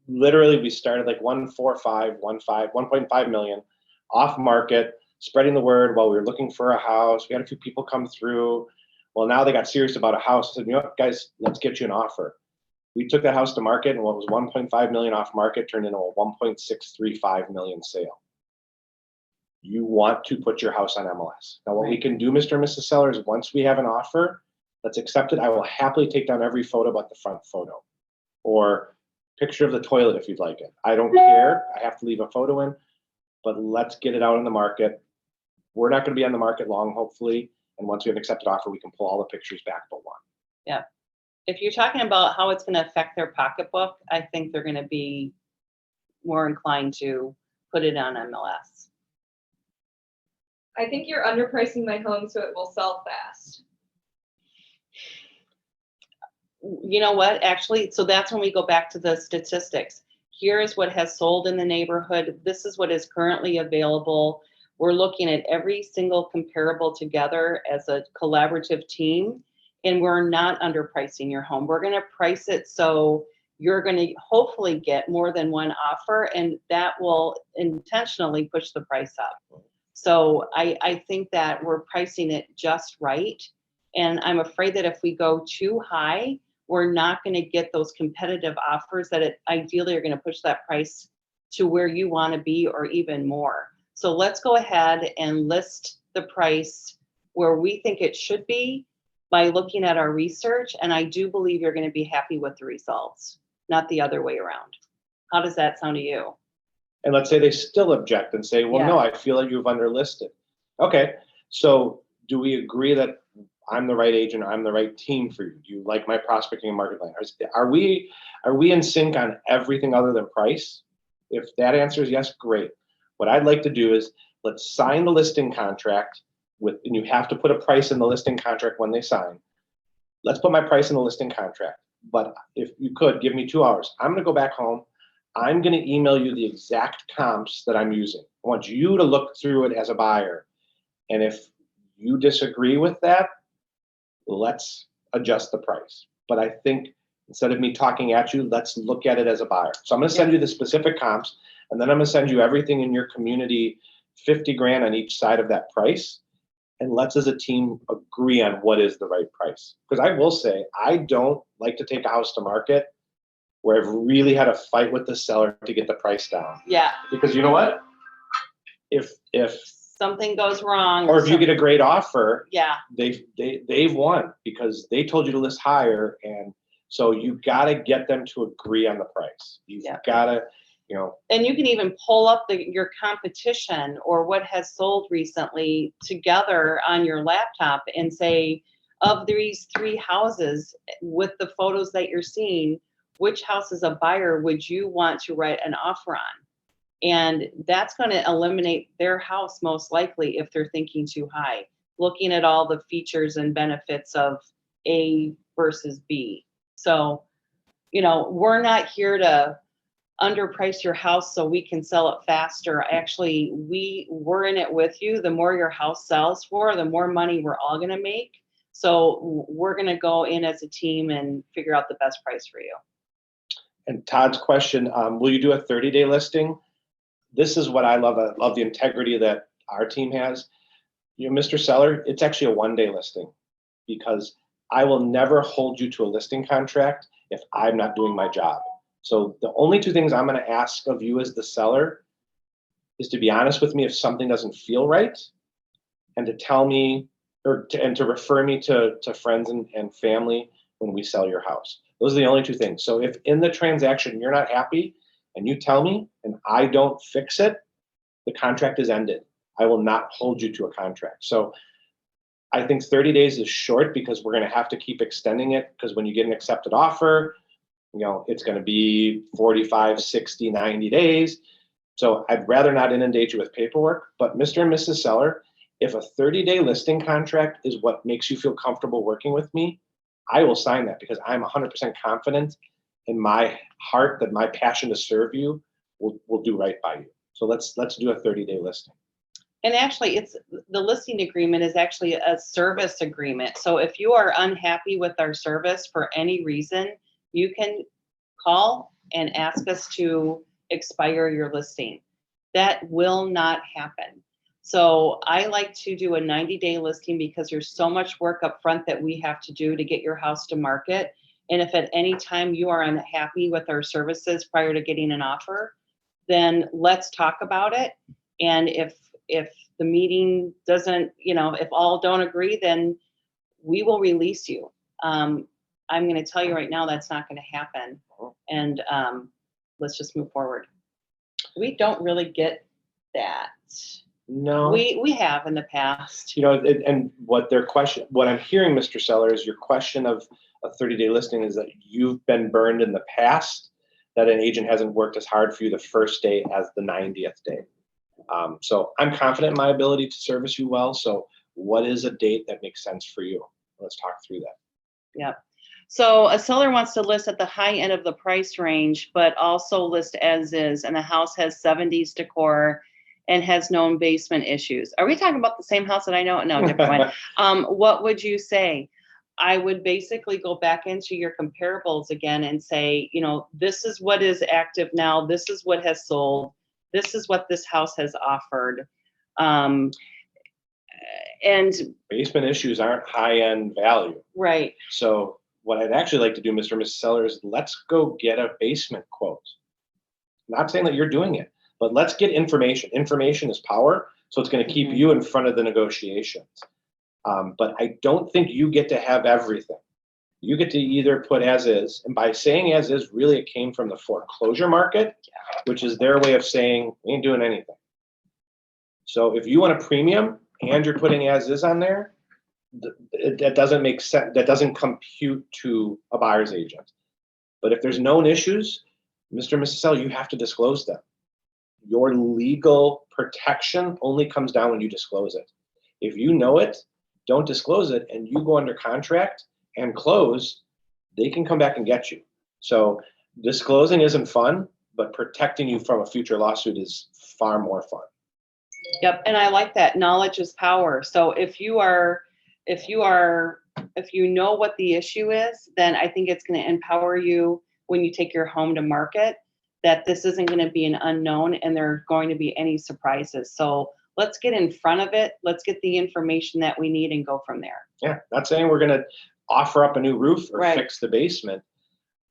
literally we started like 1.5 million off market, spreading the word while we were looking for a house. We had a few people come through. Well, now they got serious about a house. I said, you know what, guys, let's get you an offer. We took that house to market, and what was 1.5 million off market turned into a 1.635 million sale. You want to put your house on MLS. Now, what we can do, Mr. and Mrs. Seller, is once we have an offer that's accepted, I will happily take down every photo but the front photo, or picture of the toilet if you'd like it. I don't care. I have to leave a photo in, but let's get it out in the market. We're not going to be on the market long, hopefully. And once we have an accepted offer, we can pull all the pictures back but one. Yeah. If you're talking about how it's going to affect their pocketbook, I think they're going to be more inclined to put it on MLS. I think you're underpricing my home so it will sell fast. You know what, actually, so that's when we go back to the statistics. Here is what has sold in the neighborhood. This is what is currently available. We're looking at every single comparable together as a collaborative team, and we're not underpricing your home. We're going to price it so you're going to hopefully get more than one offer, and that will intentionally push the price up. So I think that we're pricing it just right, and I'm afraid that if we go too high, we're not going to get those competitive offers that ideally are going to push that price to where you want to be or even more. So let's go ahead and list the price where we think it should be by looking at our research. And I do believe you're going to be happy with the results, not the other way around. How does that sound to you? And let's say they still object and say, well, no, I feel like you've underlisted. Okay, so do we agree that I'm the right agent, I'm the right team for you? Do you like my prospecting and market plan? Are we in sync on everything other than price? If that answer is yes, great. What I'd like to do is let's sign the listing contract and you have to put a price in the listing contract when they sign. Let's put my price in the listing contract. But if you could give me 2 hours, I'm going to go back home. I'm going to email you the exact comps that I'm using. I want you to look through it as a buyer. And if you disagree with that, let's adjust the price. But I think instead of me talking at you, let's look at it as a buyer. So I'm going to send you the specific comps, and then I'm going to send you everything in your community, 50 grand on each side of that price. And let's as a team agree on what is the right price. Because I will say, I don't like to take a house to market where I've really had a fight with the seller to get the price down. Yeah. Because you know what? If Something goes wrong. or if you get a great offer, Yeah. they've won because they told you to list higher. And so you got to get them to agree on the price. You've got to, And you can even pull up your competition or what has sold recently together on your laptop and say, of these 3 houses with the photos that you're seeing, which house as a buyer would you want to write an offer on? And that's going to eliminate their house most likely if they're thinking too high, looking at all the features and benefits of A versus B. So, we're not here to underprice your house so we can sell it faster. Actually, we're in it with you. The more your house sells for, the more money we're all going to make. So we're going to go in as a team and figure out the best price for you. And Todd's question, will you do a 30-day listing? This is what I love. I love the integrity that our team has. Mr. Seller, it's actually a 1-day listing because I will never hold you to a listing contract if I'm not doing my job. So the only 2 things I'm going to ask of you as the seller is to be honest with me if something doesn't feel right, and to tell me and to refer me to friends and family when we sell your house. Those are the only 2 things. So if in the transaction you're not happy and you tell me and I don't fix it, the contract is ended. I will not hold you to a contract. So I think 30 days is short because we're going to have to keep extending it because when you get an accepted offer, it's going to be 45, 60, 90 days. So I'd rather not inundate you with paperwork. But Mr. and Mrs. Seller, if a 30-day listing contract is what makes you feel comfortable working with me, I will sign that because I'm 100% confident in my heart that my passion to serve you will do right by you. So let's do a 30-day listing. And actually, the listing agreement is actually a service agreement. So if you are unhappy with our service for any reason, you can call and ask us to expire your listing. That will not happen. So I like to do a 90-day listing because there's so much work up front that we have to do to get your house to market. And if at any time you are unhappy with our services prior to getting an offer, then let's talk about it. And if the meeting doesn't, if all don't agree, then we will release you. I'm going to tell you right now that's not going to happen. And let's just move forward. We don't really get that. No. We have in the past. And what I'm hearing, Mr. Seller, is your question of a 30-day listing is that you've been burned in the past, that an agent hasn't worked as hard for you the first day as the 90th day. So I'm confident in my ability to service you well. So what is a date that makes sense for you? Let's talk through that. Yeah. So a seller wants to list at the high end of the price range, but also list as is, and the house has 70s decor and has known basement issues. Are we talking about the same house that I know? No, different one. What would you say? I would basically go back into your comparables again and say, this is what is active now. This is what has sold. This is what this house has offered. And basement issues aren't high-end value. Right. So what I'd actually like to do, Mr. and Mrs. Seller, is let's go get a basement quote. Not saying that you're doing it, but let's get information. Information is power, so it's going to keep you in front of the negotiations. But I don't think you get to have everything. You get to either put as is, and by saying as is, really it came from the foreclosure market, which is their way of saying we ain't doing anything. So if you want a premium and you're putting as is on there, that doesn't make sense. That doesn't compute to a buyer's agent. But if there's known issues, Mr. and Mrs. Seller, you have to disclose them. Your legal protection only comes down when you disclose it. If you know it, don't disclose it, and you go under contract and close, they can come back and get you. So disclosing isn't fun, but protecting you from a future lawsuit is far more fun. Yep, and I like that. Knowledge is power. So if you know what the issue is, then I think it's going to empower you when you take your home to market, that this isn't going to be an unknown and there are going to be any surprises. So let's get in front of it. Let's get the information that we need and go from there. Yeah, not saying we're going to offer up a new roof or Right. fix the basement,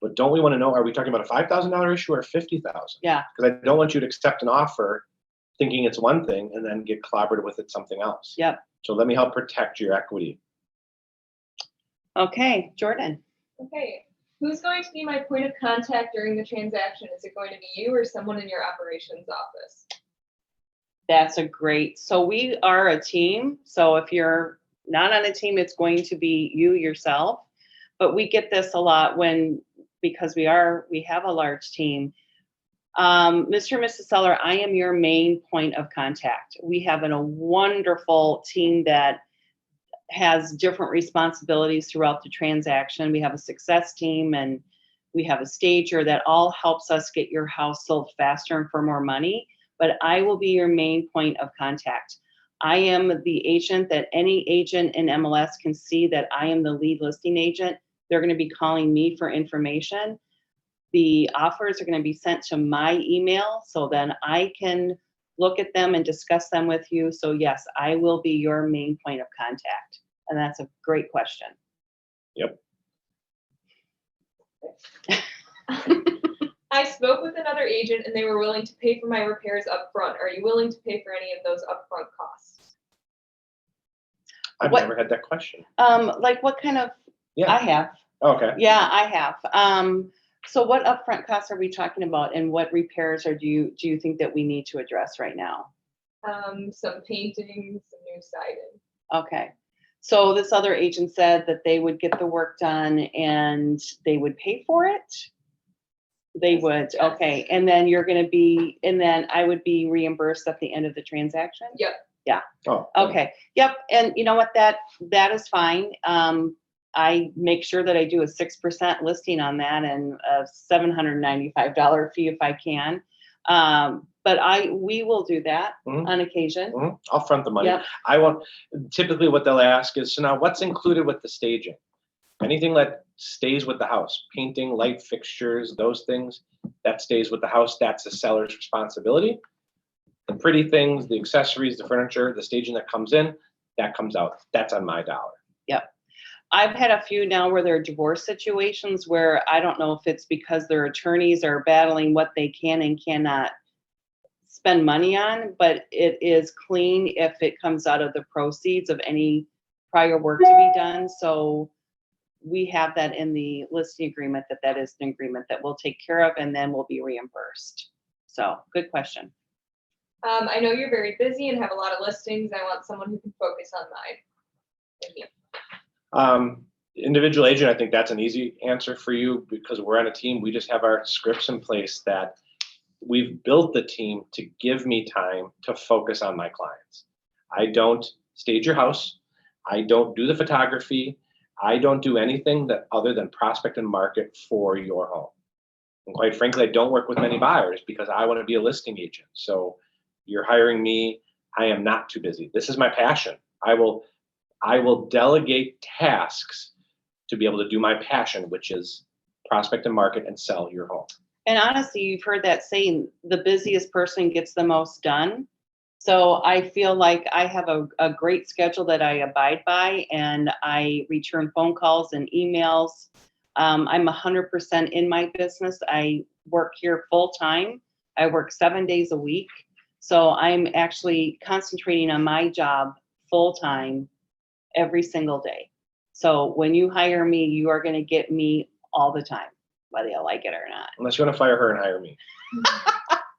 but don't we want to know, are we talking about a $5,000 issue or $50,000? Yeah. Because I don't want you to accept an offer thinking it's one thing and then get clobbered with it something else. Yep. So let me help protect your equity. Okay, Jordan. Okay, who's going to be my point of contact during the transaction? Is it going to be you or someone in your operations office? That's a great, so we are a team. So if you're not on a team, it's going to be you yourself. But we get this a lot because we have a large team. Mr. and Mrs. Seller, I am your main point of contact. We have a wonderful team that has different responsibilities throughout the transaction. We have a success team and we have a stager that all helps us get your house sold faster and for more money. But I will be your main point of contact. I am the agent that any agent in MLS can see that I am the lead listing agent. They're going to be calling me for information. The offers are going to be sent to my email, so then I can look at them and discuss them with you. So yes, I will be your main point of contact. And that's a great question. Yep. I spoke with another agent and they were willing to pay for my repairs up front. Are you willing to pay for any of those upfront costs? I've What- never had that question. Like what kind of, Yeah. I have. Okay. Yeah, I have. So what upfront costs are we talking about and what repairs do you think that we need to address right now? Some painting, some new siding. Okay. So this other agent said that they would get the work done and they would pay for it? They Yes, would, yes. okay. And then and then I would be reimbursed at the end of the transaction? Yep. Oh, Okay, yep, and you know what, that is fine. I make sure that I do a 6% listing on that and a $795 fee if I can. But we will do that Mhm. on occasion. Mhm. I'll front the money. Yep. Typically what they'll ask is, so now what's included with the staging? Anything that stays with the house, painting, light fixtures, those things, that stays with the house, that's the seller's responsibility. The pretty things, the accessories, the furniture, the staging that comes in, that comes out. That's on my dollar. Yep. I've had a few now where there are divorce situations where I don't know if it's because their attorneys are battling what they can and cannot spend money on, but it is clean if it comes out of the proceeds of any prior work to be done. So we have that in the listing agreement, that is an agreement that we'll take care of and then we'll be reimbursed. So good question. I know you're very busy and have a lot of listings. I want someone who can focus on mine. Thank you. Individual agent, I think that's an easy answer for you because we're on a team. We just have our scripts in place that we've built the team to give me time to focus on my clients. I don't stage your house. I don't do the photography. I don't do anything that other than prospect and market for your home. And quite frankly, I don't work with many buyers because I want to be a listing agent. So you're hiring me. I am not too busy. This is my passion. I will delegate tasks to be able to do my passion, which is prospect and market and sell your home. And honestly, you've heard that saying, the busiest person gets the most done. So I feel like I have a great schedule that I abide by and I return phone calls and emails. I'm 100% in my business. I work here full time. I work 7 days a week. So I'm actually concentrating on my job full time every single day. So when you hire me, you are going to get me all the time, whether you like it or not. Unless you want to fire her and hire me.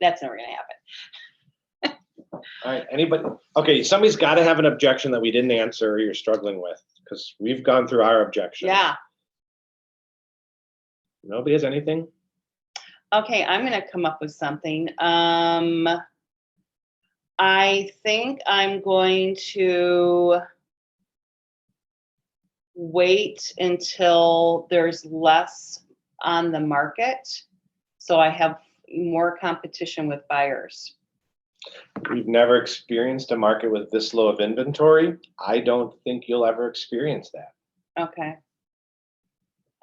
That's never going to happen. All right, anybody? Okay, somebody's got to have an objection that we didn't answer or you're struggling with because we've gone through our objections. Yeah. Nobody has anything? Okay, I'm going to come up with something. I think I'm going to wait until there's less on the market, so I have more competition with buyers. We've never experienced a market with this low of inventory. I don't think you'll ever experience that. Okay.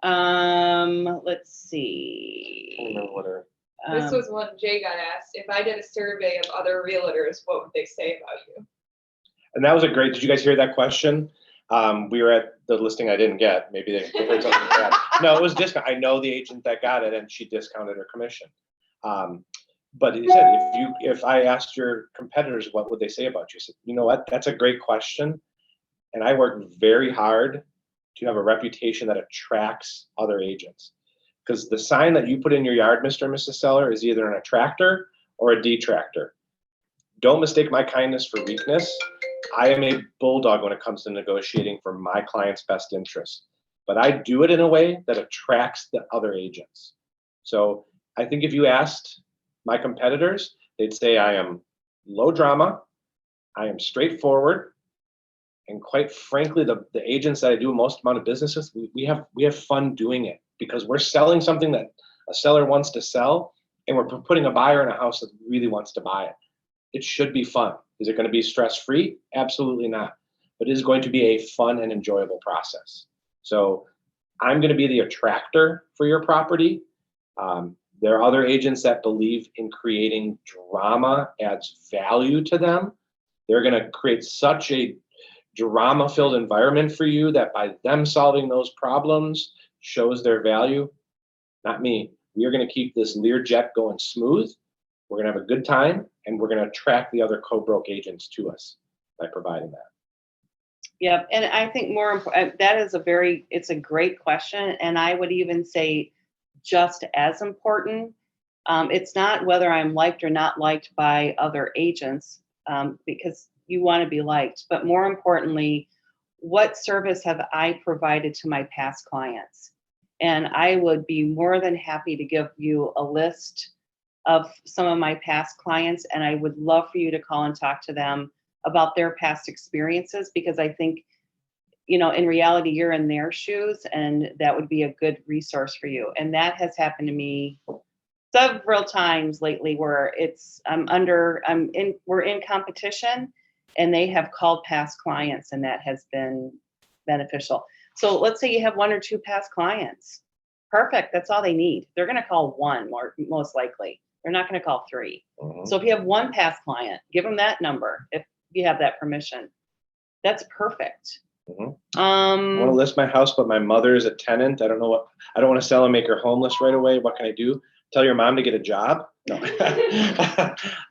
Let's I don't see. know what are- This Um, was one Jay got asked. If I did a survey of other realtors, what would they say about you? And that was a great, did you guys hear that question? We were at the listing I didn't get. Maybe they heard something bad. No, it was discount. I know the agent that got it and she discounted her commission. But he said, if I asked your competitors, what would they say about you? I said, you know what? That's a great question. And I work very hard to have a reputation that attracts other agents. Because the sign that you put in your yard, Mr. and Mrs. Seller, is either an attractor or a detractor. Don't mistake my kindness for weakness. I am a bulldog when it comes to negotiating for my client's best interest. But I do it in a way that attracts the other agents. So I think if you asked my competitors, they'd say I am low drama, I am straightforward, and quite frankly, the agents that I do most amount of business with, we have fun doing it because we're selling something that a seller wants to sell, and we're putting a buyer in a house that really wants to buy it. It should be fun. Is it going to be stress-free? Absolutely not. But it is going to be a fun and enjoyable process. So I'm going to be the attractor for your property. There are other agents that believe in creating drama adds value to them. They're going to create such a drama-filled environment for you that by them solving those problems shows their value. Not me. We are going to keep this Learjet going smooth. We're going to have a good time, and we're going to attract the other co-broke agents to us by providing that. Yeah, and I think more important, that is it's a great question, and I would even say just as important. It's not whether I'm liked or not liked by other agents, because you want to be liked, but more importantly, what service have I provided to my past clients? And I would be more than happy to give you a list of some of my past clients, and I would love for you to call and talk to them about their past experiences, because I think, in reality, you're in their shoes, and that would be a good resource for you. And that has happened to me several times lately where we're in competition, and they have called past clients, and that has been beneficial. So let's say you have one or two past clients. Perfect. That's all they need. They're going to call one most likely. They're not going to call three. Mhm. So if you have one past client, give them that number if you have that permission. That's perfect. Mhm. I want to list my house, but my mother is a tenant. I don't want to sell and make her homeless right away. What can I do? Tell your mom to get a job? No.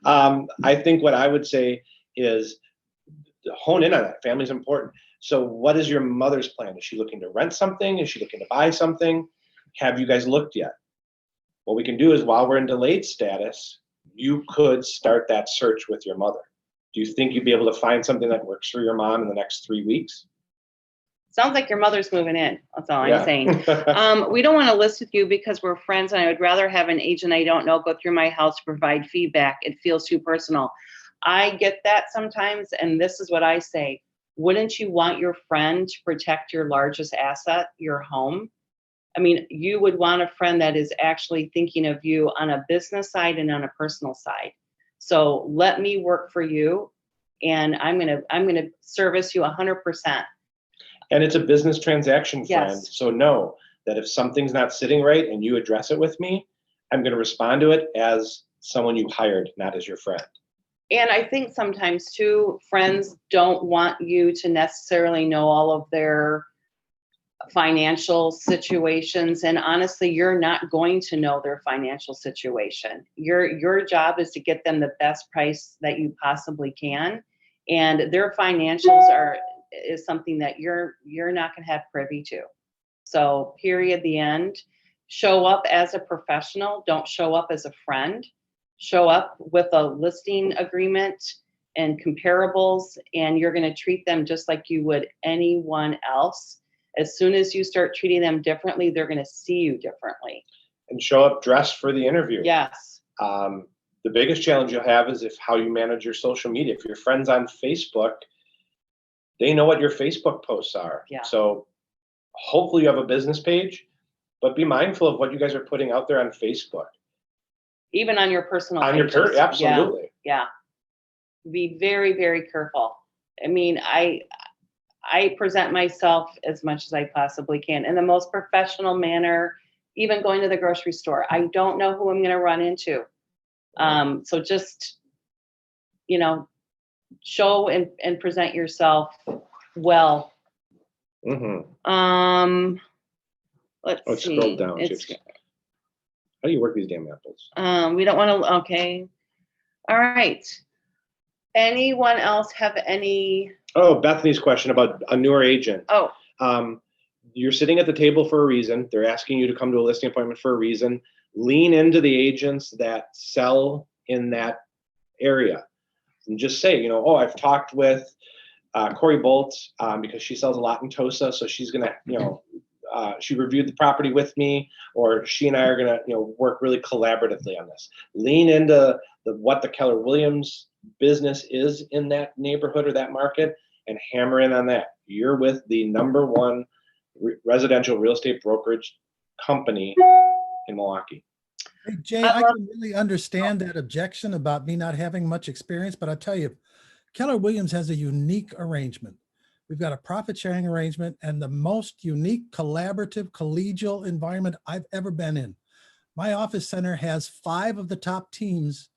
I think what I would say is hone in on that. Family's important. So what is your mother's plan? Is she looking to rent something? Is she looking to buy something? Have you guys looked yet? What we can do is, while we're in delayed status, you could start that search with your mother. Do you think you'd be able to find something that works for your mom in the next 3 weeks? Sounds like your mother's moving in. That's all Yeah. I'm saying. We don't want to list with you because we're friends, and I would rather have an agent I don't know go through my house to provide feedback. It feels too personal. I get that sometimes, and this is what I say. Wouldn't you want your friend to protect your largest asset, your home? I mean, you would want a friend that is actually thinking of you on a business side and on a personal side. So let me work for you, and I'm gonna service you 100%. And it's a business transaction, friend. Yes. So know that if something's not sitting right and you address it with me, I'm going to respond to it as someone you hired, not as your friend. And I think sometimes too, friends don't want you to necessarily know all of their financial situations. And honestly, you're not going to know their financial situation. Your job is to get them the best price that you possibly can. And their financials is something that you're not going to have privy to. So period, the end. Show up as a professional. Don't show up as a friend. Show up with a listing agreement and comparables, and you're going to treat them just like you would anyone else. As soon as you start treating them differently, they're going to see you differently. And show up dressed for the interview. Yes. The biggest challenge you'll have is how you manage your social media. If your friends on Facebook, they know what your Facebook posts are. Yeah. So hopefully you have a business page, but be mindful of what you guys are putting out there on Facebook. Even on your personal On your pages. absolutely. Yeah. Be very, very careful. I mean, I present myself as much as I possibly can in the most professional manner, even going to the grocery store. I don't know who I'm going to run into. So just, you know, show and present yourself well. Mm-hmm. Let's see. Scroll down. It's, how do you work these damn apples? we don't want to, okay. All right. Anyone else have any? Oh, Bethany's question about a newer agent. Oh, You're sitting at the table for a reason. They're asking you to come to a listing appointment for a reason. Lean into the agents that sell in that area and just say, you know, oh, I've talked with Corey Bolt because she sells a lot in Tosa. So she's going to, you know, she reviewed the property with me, or she and I are going to, you know, work really collaboratively on this. Lean into what the Keller Williams business is in that neighborhood or that market and hammer in on that. You're with the #1 residential real estate brokerage company in Milwaukee. Hey, Jay, I can really understand that objection about me not having much experience, but I tell you, Keller Williams has a unique arrangement. We've got a profit sharing arrangement and the most unique collaborative collegial environment I've ever been in. My office center has 5 of the top teams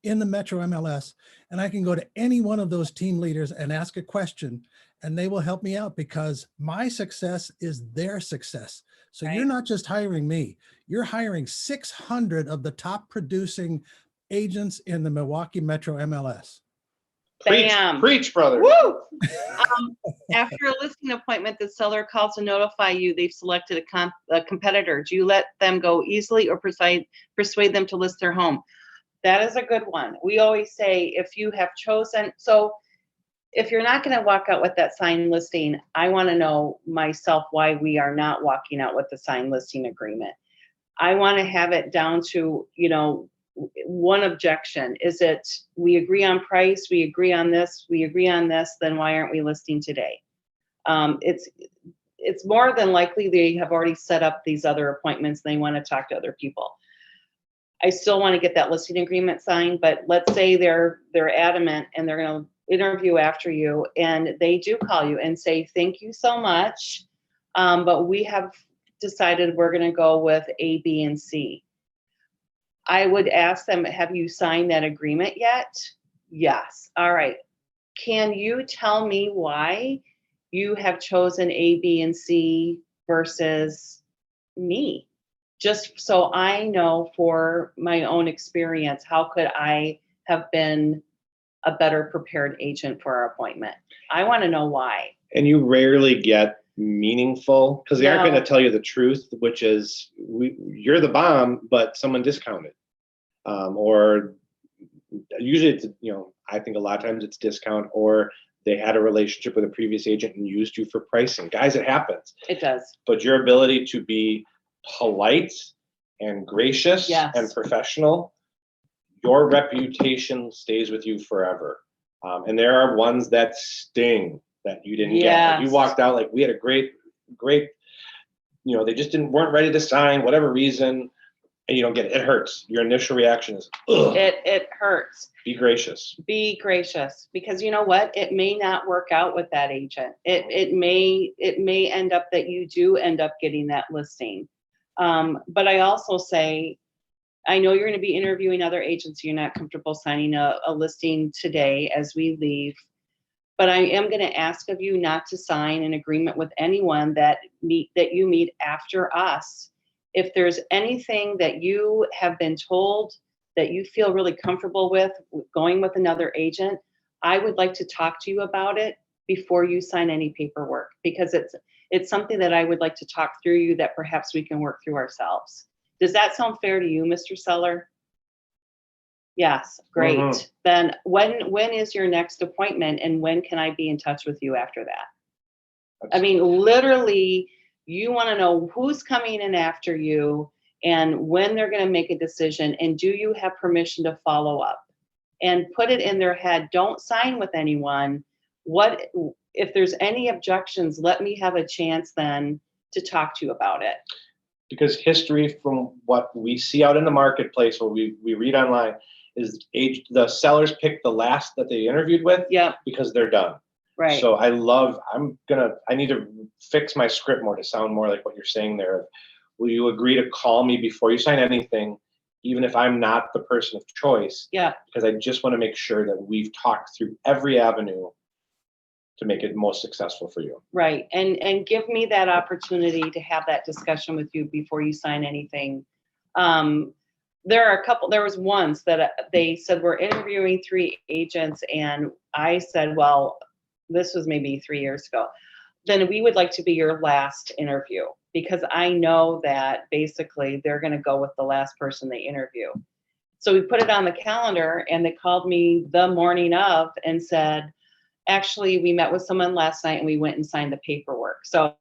in the Metro MLS, and I can go to any one of those team leaders and ask a question, and they will help me out because my success is their success. So Right. You're not just hiring me, you're hiring 600 of the top producing agents in the Milwaukee Metro MLS. Bam. Preach, brother. Woo! After a listing appointment, the seller calls to notify you they've selected a competitor. Do you let them go easily or persuade them to list their home? That is a good one. We always say if you have chosen, so if you're not going to walk out with that signed listing, I want to know myself why we are not walking out with the signed listing agreement. I want to have it down to, you know, one objection. Is it we agree on price, we agree on this, we agree on this, then why aren't we listing today? It's more than likely they have already set up these other appointments and they want to talk to other people. I still want to get that listing agreement signed, but let's say they're adamant and they're going to interview after you and they do call you and say, thank you so much, but we have decided we're going to go with A, B, and C. I would ask them, have you signed that agreement yet? Yes. All right. Can you tell me why you have chosen A, B, and C versus me? Just so I know for my own experience, how could I have been a better prepared agent for our appointment? I want to know why. And you rarely get meaningful because they aren't No. going to tell you the truth, which is you're the bomb, but someone discounted. Or usually it's, you know, I think a lot of times it's discount or they had a relationship with a previous agent and used you for pricing. Guys, it happens. It does. But your ability to be polite and gracious Yes. and professional, your reputation stays with you forever. And there are ones that sting that you didn't get. Yes. Like you walked out like we had a great, you know, they just weren't ready to sign, whatever reason, and you don't get it. It hurts. Your initial reaction is, ugh. It hurts. Be gracious. Be gracious, because you know what? It may not work out with that agent. It may end up that you do end up getting that listing. But I also say, I know you're going to be interviewing other agents. You're not comfortable signing a listing today as we leave. But I am going to ask of you not to sign an agreement with anyone that you meet after us. If there's anything that you have been told that you feel really comfortable with going with another agent, I would like to talk to you about it before you sign any paperwork, because it's something that I would like to talk through you that perhaps we can work through ourselves. Does that sound fair to you, Mr. Seller? Yes, great. Mhm. Then when is your next appointment and when can I be in touch with you after that? I mean, literally, you want to know who's coming in after you and when they're going to make a decision, and do you have permission to follow up? And put it in their head, don't sign with anyone. What if there's any objections, let me have a chance then to talk to you about it. Because history from what we see out in the marketplace, what we read online, is the sellers pick the last that they interviewed with Yep, because they're done. right. So I need to fix my script more to sound more like what you're saying there. Will you agree to call me before you sign anything, even if I'm not the person of choice? Yeah, Because I just want to make sure that we've talked through every avenue to make it most successful for you. right. And give me that opportunity to have that discussion with you before you sign anything. There was once that they said, we're interviewing 3 agents, and I said, well, this was maybe 3 years ago, then we would like to be your last interview, because I know that basically they're going to go with the last person they interview. So we put it on the calendar, and they called me the morning of and said, actually, we met with someone last night and we went and signed the paperwork. So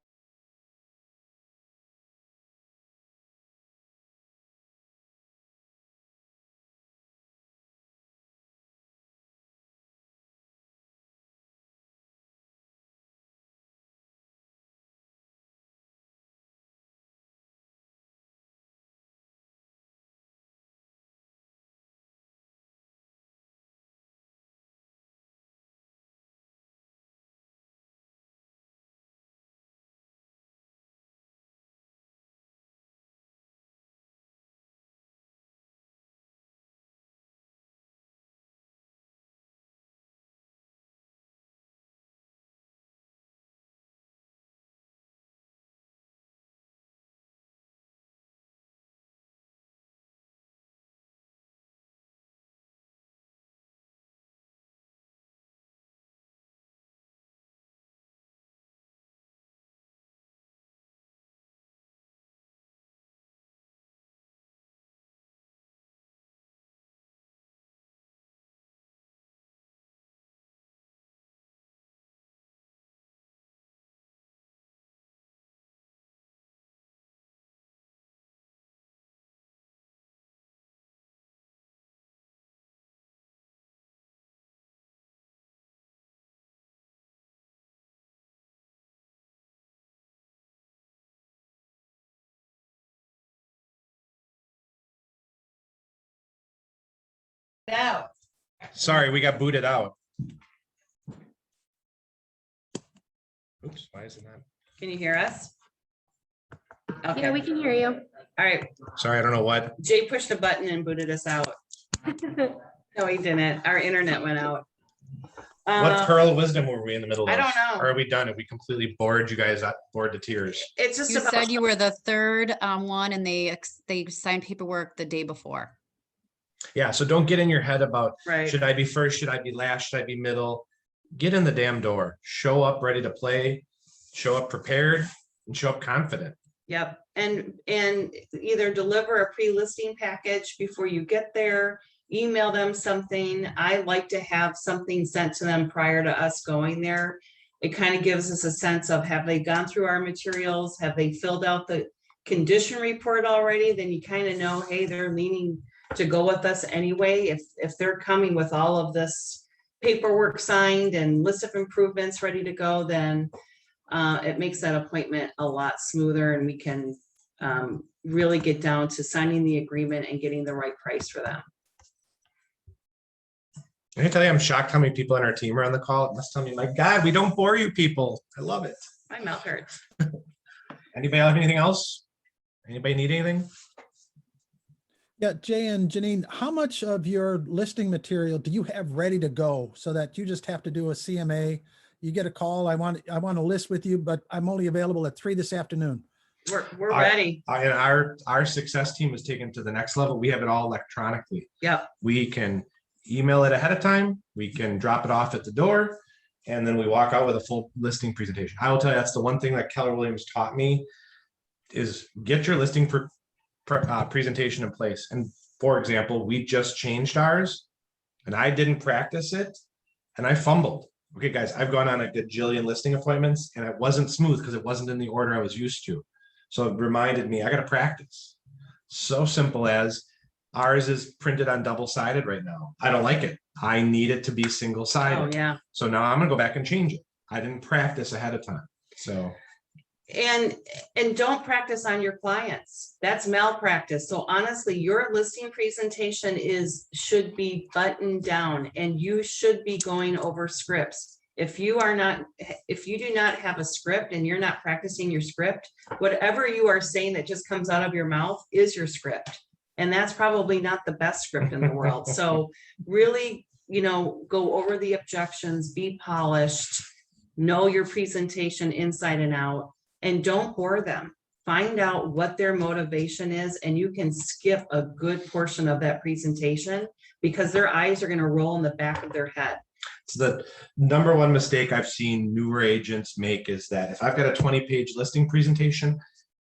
Out. Sorry, we got booted out. Oops, why is it not? can you hear us? Okay. Yeah, we can hear you. All right. Sorry, I don't know what. Jay pushed a button and booted us out. No, he didn't. Our internet went out. What pearl of wisdom were we in the middle of? I don't know. Or are we done? Have we completely bored you guys up, bored to tears? It's just You about, said you were the third one and they signed paperwork the day before. Yeah, so don't get in your head about, right. should I be first? Should I be last? Should I be middle? Get in the damn door. Show up ready to play. Show up prepared and show up confident. Yep. And either deliver a pre-listing package before you get there, email them something. I like to have something sent to them prior to us going there. It kind of gives us a sense of, have they gone through our materials? Have they filled out the condition report already? Then you kind of know, hey, they're leaning to go with us anyway. If they're coming with all of this paperwork signed and list of improvements ready to go, then it makes that appointment a lot smoother, and we can really get down to signing the agreement and getting the right price for them. I can tell you, I'm shocked how many people on our team are on the call. It must tell me, my God, we don't bore you people. I love it. My mouth hurts. Anybody have anything else? Anybody need anything? Yeah, Jay and Janine, how much of your listing material do you have ready to go so that you just have to do a CMA? You get a call, I want to list with you, but I'm only available at 3 this afternoon. We're ready. And our success team is taken to the next level. We have it all electronically. Yep. We can email it ahead of time. We can drop it off at the door, and then we walk out with a full listing presentation. I will tell you, that's the one thing that Keller Williams taught me, is get your listing presentation in place. And for example, we just changed ours and I didn't practice it and I fumbled. Okay, guys, I've gone on a gajillion listing appointments and it wasn't smooth because it wasn't in the order I was used to. So it reminded me, I got to practice. So simple as ours is printed on double-sided right now. I don't like it. I need it to be Oh, single-sided. yeah. So now I'm gonna go back and change it. I didn't practice ahead of time. So And don't practice on your clients. That's malpractice. So honestly, your listing presentation should be buttoned down, and you should be going over scripts. If you do not have a script and you're not practicing your script, whatever you are saying that just comes out of your mouth is your script. And that's probably not the best script in the world. So really, go over the objections, be polished, know your presentation inside and out, and don't bore them. Find out what their motivation is, and you can skip a good portion of that presentation because their eyes are going to roll in the back of their head. it's the number one mistake I've seen newer agents make is that if I've got a 20-page listing presentation,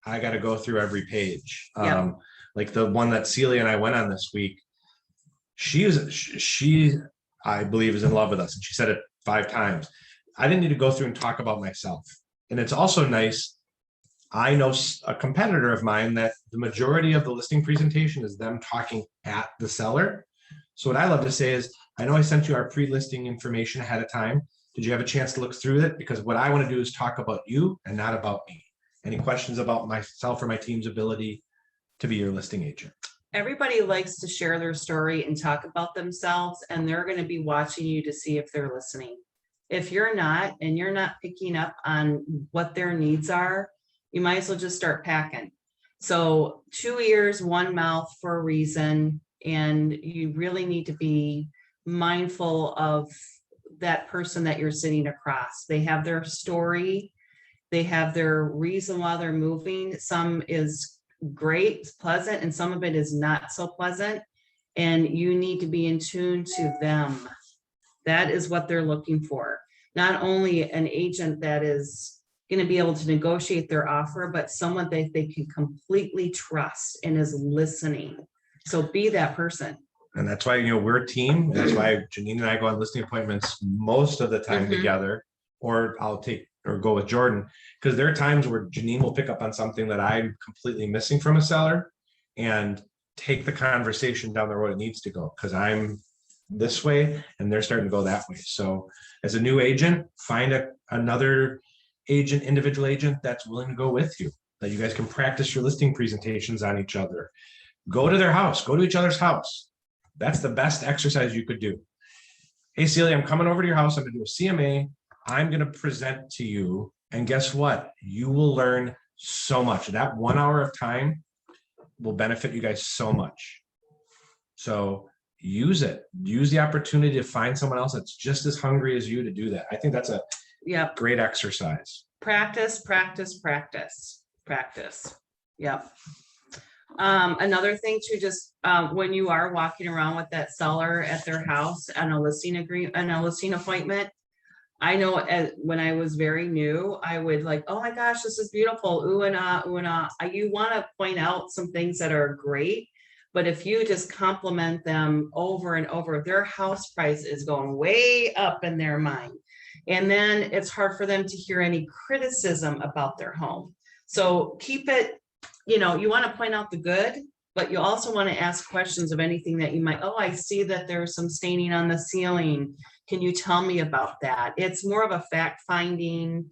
I got to go through every page. Yeah. Like the one that Celia and I went on this week, she I believe is in love with us, and she said it 5 times. I didn't need to go through and talk about myself. And it's also nice. I know a competitor of mine that the majority of the listing presentation is them talking at the seller. So what I love to say is, I know I sent you our pre-listing information ahead of time. Did you have a chance to look through it? Because what I want to do is talk about you and not about me. Any questions about myself or my team's ability to be your listing agent? Everybody likes to share their story and talk about themselves, and they're going to be watching you to see if they're listening. If you're not, and you're not picking up on what their needs are, you might as well just start packing. So 2 ears, 1 mouth for a reason. And you really need to be mindful of that person that you're sitting across. They have their story. They have their reason why they're moving. Some is great, pleasant, and some of it is not so pleasant. And you need to be in tune to them. That is what they're looking for. Not only an agent that is going to be able to negotiate their offer, but someone that they can completely trust and is listening. So be that person. And that's why, we're a team. That's why Janine and I go on listing appointments most of the time together, or I'll go with Jordan, because there are times where Janine will pick up on something that I'm completely missing from a seller and take the conversation down the road it needs to go, because I'm this way and they're starting to go that way. So as a new agent, find another individual agent that's willing to go with you, that you guys can practice your listing presentations on each other. Go to their house, go to each other's house. That's the best exercise you could do. Hey, Celia, I'm coming over to your house. I'm gonna do a CMA. I'm gonna present to you. And guess what? You will learn so much. That 1 hour of time will benefit you guys so much. So use it. Use the opportunity to find someone else that's just as hungry as you to do that. I think that's a great exercise. Practice, practice, practice, practice. Yep. Another thing to just, when you are walking around with that seller at their house on a listing appointment, I know when I was very new, I would like, oh my gosh, this is beautiful. Ooh and ah, ooh and ah. You want to point out some things that are great, but if you just compliment them over and over, their house price is going way up in their mind. And then it's hard for them to hear any criticism about their home. So keep it, you want to point out the good, but you also want to ask questions of anything that you might, oh, I see that there's some staining on the ceiling. Can you tell me about that? It's more of a fact-finding,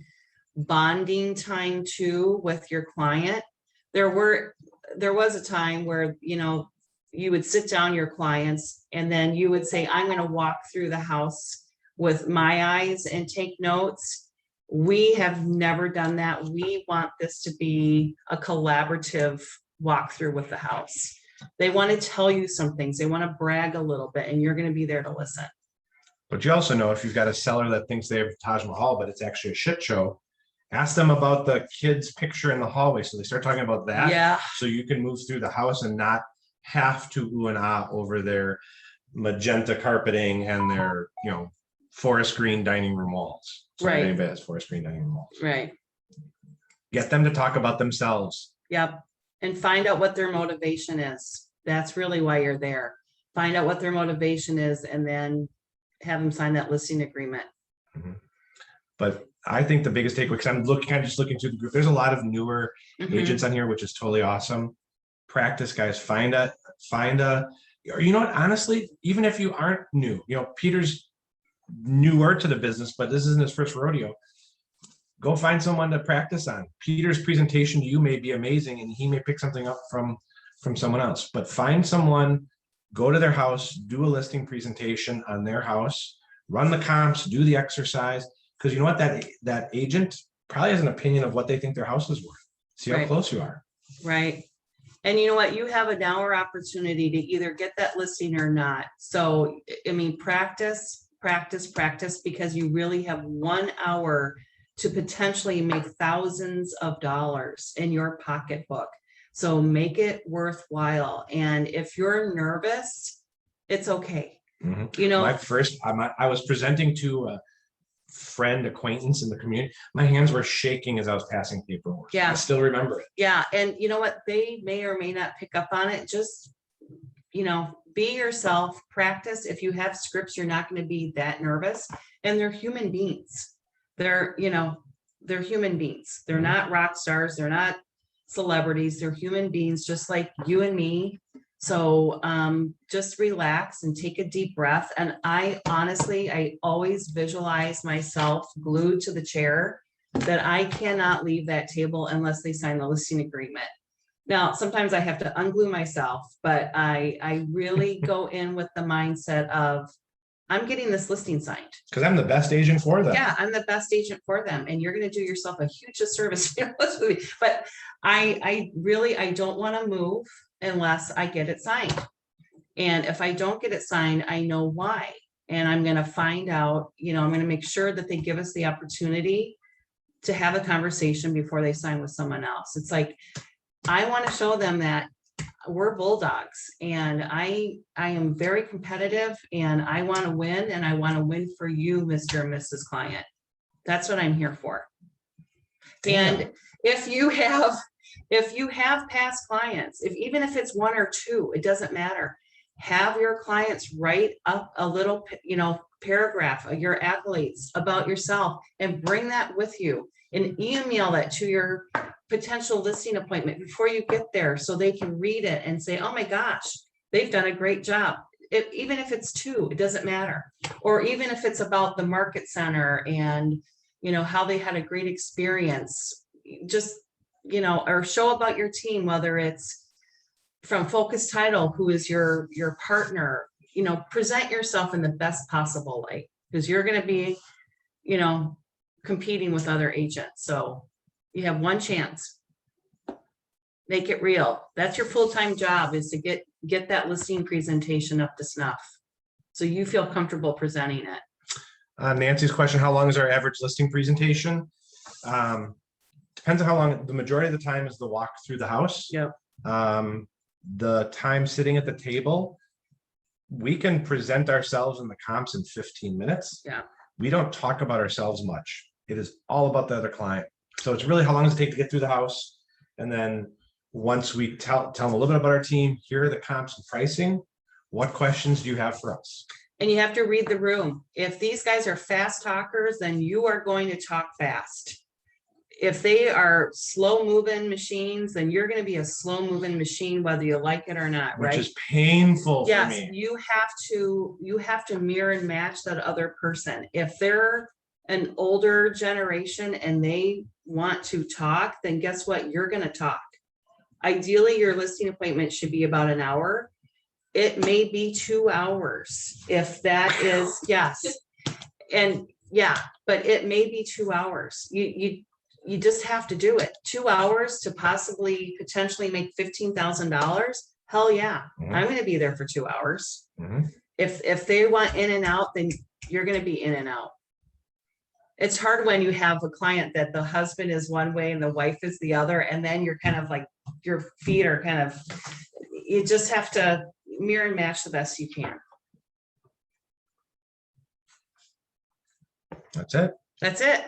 bonding time too with your client. There was a time where, you would sit down your clients and then you would say, I'm going to walk through the house with my eyes and take notes. We have never done that. We want this to be a collaborative walkthrough with the house. They want to tell you some things. They want to brag a little bit, and you're going to be there to listen. But you also know, if you've got a seller that thinks they have Taj Mahal, but it's actually a shit show, ask them about the kid's picture in the hallway. So they start talking about that. Yeah. So you can move through the house and not have to ooh and ah over their magenta carpeting and their, forest green dining room walls. So Right. Anybody has forest green dining room walls. Right. Get them to talk about themselves. Yep. And find out what their motivation is. That's really why you're there. Find out what their motivation is and then have them sign that listing agreement. Mm-hmm. But I think the biggest takeaway, because I'm just looking through the group, there's a lot of newer Mhm. agents on here, which is totally awesome. practice, guys. Find a, or you know what, honestly, even if you aren't new, Peter's newer to the business, but this isn't his first rodeo. Go find someone to practice on. Peter's presentation to you may be amazing and he may pick something up from someone else, but find someone, go to their house, do a listing presentation on their house, run the comps, do the exercise. Because you know what, that agent probably has an opinion of what they think their house is worth. See how Right. close you are. Right. And you know what? You have an hour opportunity to either get that listing or not. So, I mean, practice, because you really have 1 hour to potentially make thousands of dollars in your pocketbook. So make it worthwhile. And if you're nervous, it's okay. Mhm. You know, I was presenting to a friend, acquaintance in the community. My hands were shaking as I was passing paperwork. Yeah. I still remember it. yeah. And you know what? They may or may not pick up on it. Just, be yourself, practice. If you have scripts, you're not going to be that nervous. And they're human beings. They're human beings. They're not rock stars. They're not celebrities. They're human beings just like you and me. So just relax and take a deep breath. And I always visualize myself glued to the chair, that I cannot leave that table unless they sign the listing agreement. Now, sometimes I have to unglue myself, but I really go in with the mindset of, I'm getting this listing signed. Because I'm the best agent for them. Yeah, I'm the best agent for them. And you're going to do yourself a huge disservice. But I don't want to move unless I get it signed. And if I don't get it signed, I know why. And I'm going to find out, I'm going to make sure that they give us the opportunity to have a conversation before they sign with someone else. It's like, I want to show them that we're bulldogs, and I am very competitive, and I want to win, and I want to win for you, Mr. and Mrs. Client. That's what I'm here for. And if you have past clients, even if it's 1 or 2, it doesn't matter. Have your clients write up a little, paragraph of your accolades about yourself and bring that with you and email that to your potential listing appointment before you get there, so they can read it and say, oh my gosh, they've done a great job. Even if it's 2, it doesn't matter. Or even if it's about the market center and, how they had a great experience, just, or show about your team, whether it's from Focus Title, who is your partner, present yourself in the best possible light, because you're going to be, competing with other agents. So you have 1 chance. Make it real. That's your full-time job, is to get that listing presentation up to snuff, so you feel comfortable presenting it. Nancy's question, how long is our average listing presentation? Depends on how long. The majority of the time is the walk through the house. Yep. The time sitting at the table, we can present ourselves in the comps in 15 minutes. Yeah. We don't talk about ourselves much. It is all about the other client. So it's really how long does it take to get through the house? And then once we tell them a little bit about our team, here are the comps and pricing. What questions do you have for us? And you have to read the room. If these guys are fast talkers, then you are going to talk fast. If they are slow moving machines, then you're going to be a slow moving machine, whether you like it or not, right? Which is painful for yes, me. you have to mirror and match that other person. If they're an older generation and they want to talk, then guess what? You're going to talk. Ideally, your listing appointment should be about an hour. It may be 2 hours if that is, yes. And yeah, but it may be 2 hours. You just have to do it. 2 hours to potentially make $15,000. Hell yeah. Mhm. I'm going to be there for 2 hours. Mhm. If they want in and out, then you're going to be in and out. It's hard when you have a client that the husband is one way and the wife is the other, and then you're kind of like, your feet are kind of, you just have to mirror and match the best you can. That's it. That's it.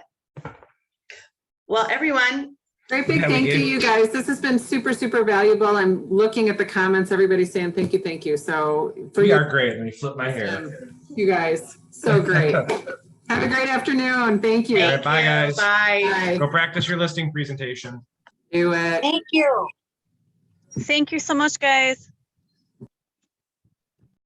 Well, everyone, Great big Yeah, we thank you, did. you guys. This has been super, super valuable. I'm looking at the comments, everybody's saying thank you, thank you. So for We you, are great. Let me flip my hair. you guys, so great. Have a great afternoon. Thank you. All right, bye, guys. bye. Bye. Go practice your listing presentation. Do it. Thank you. Thank you so much, guys.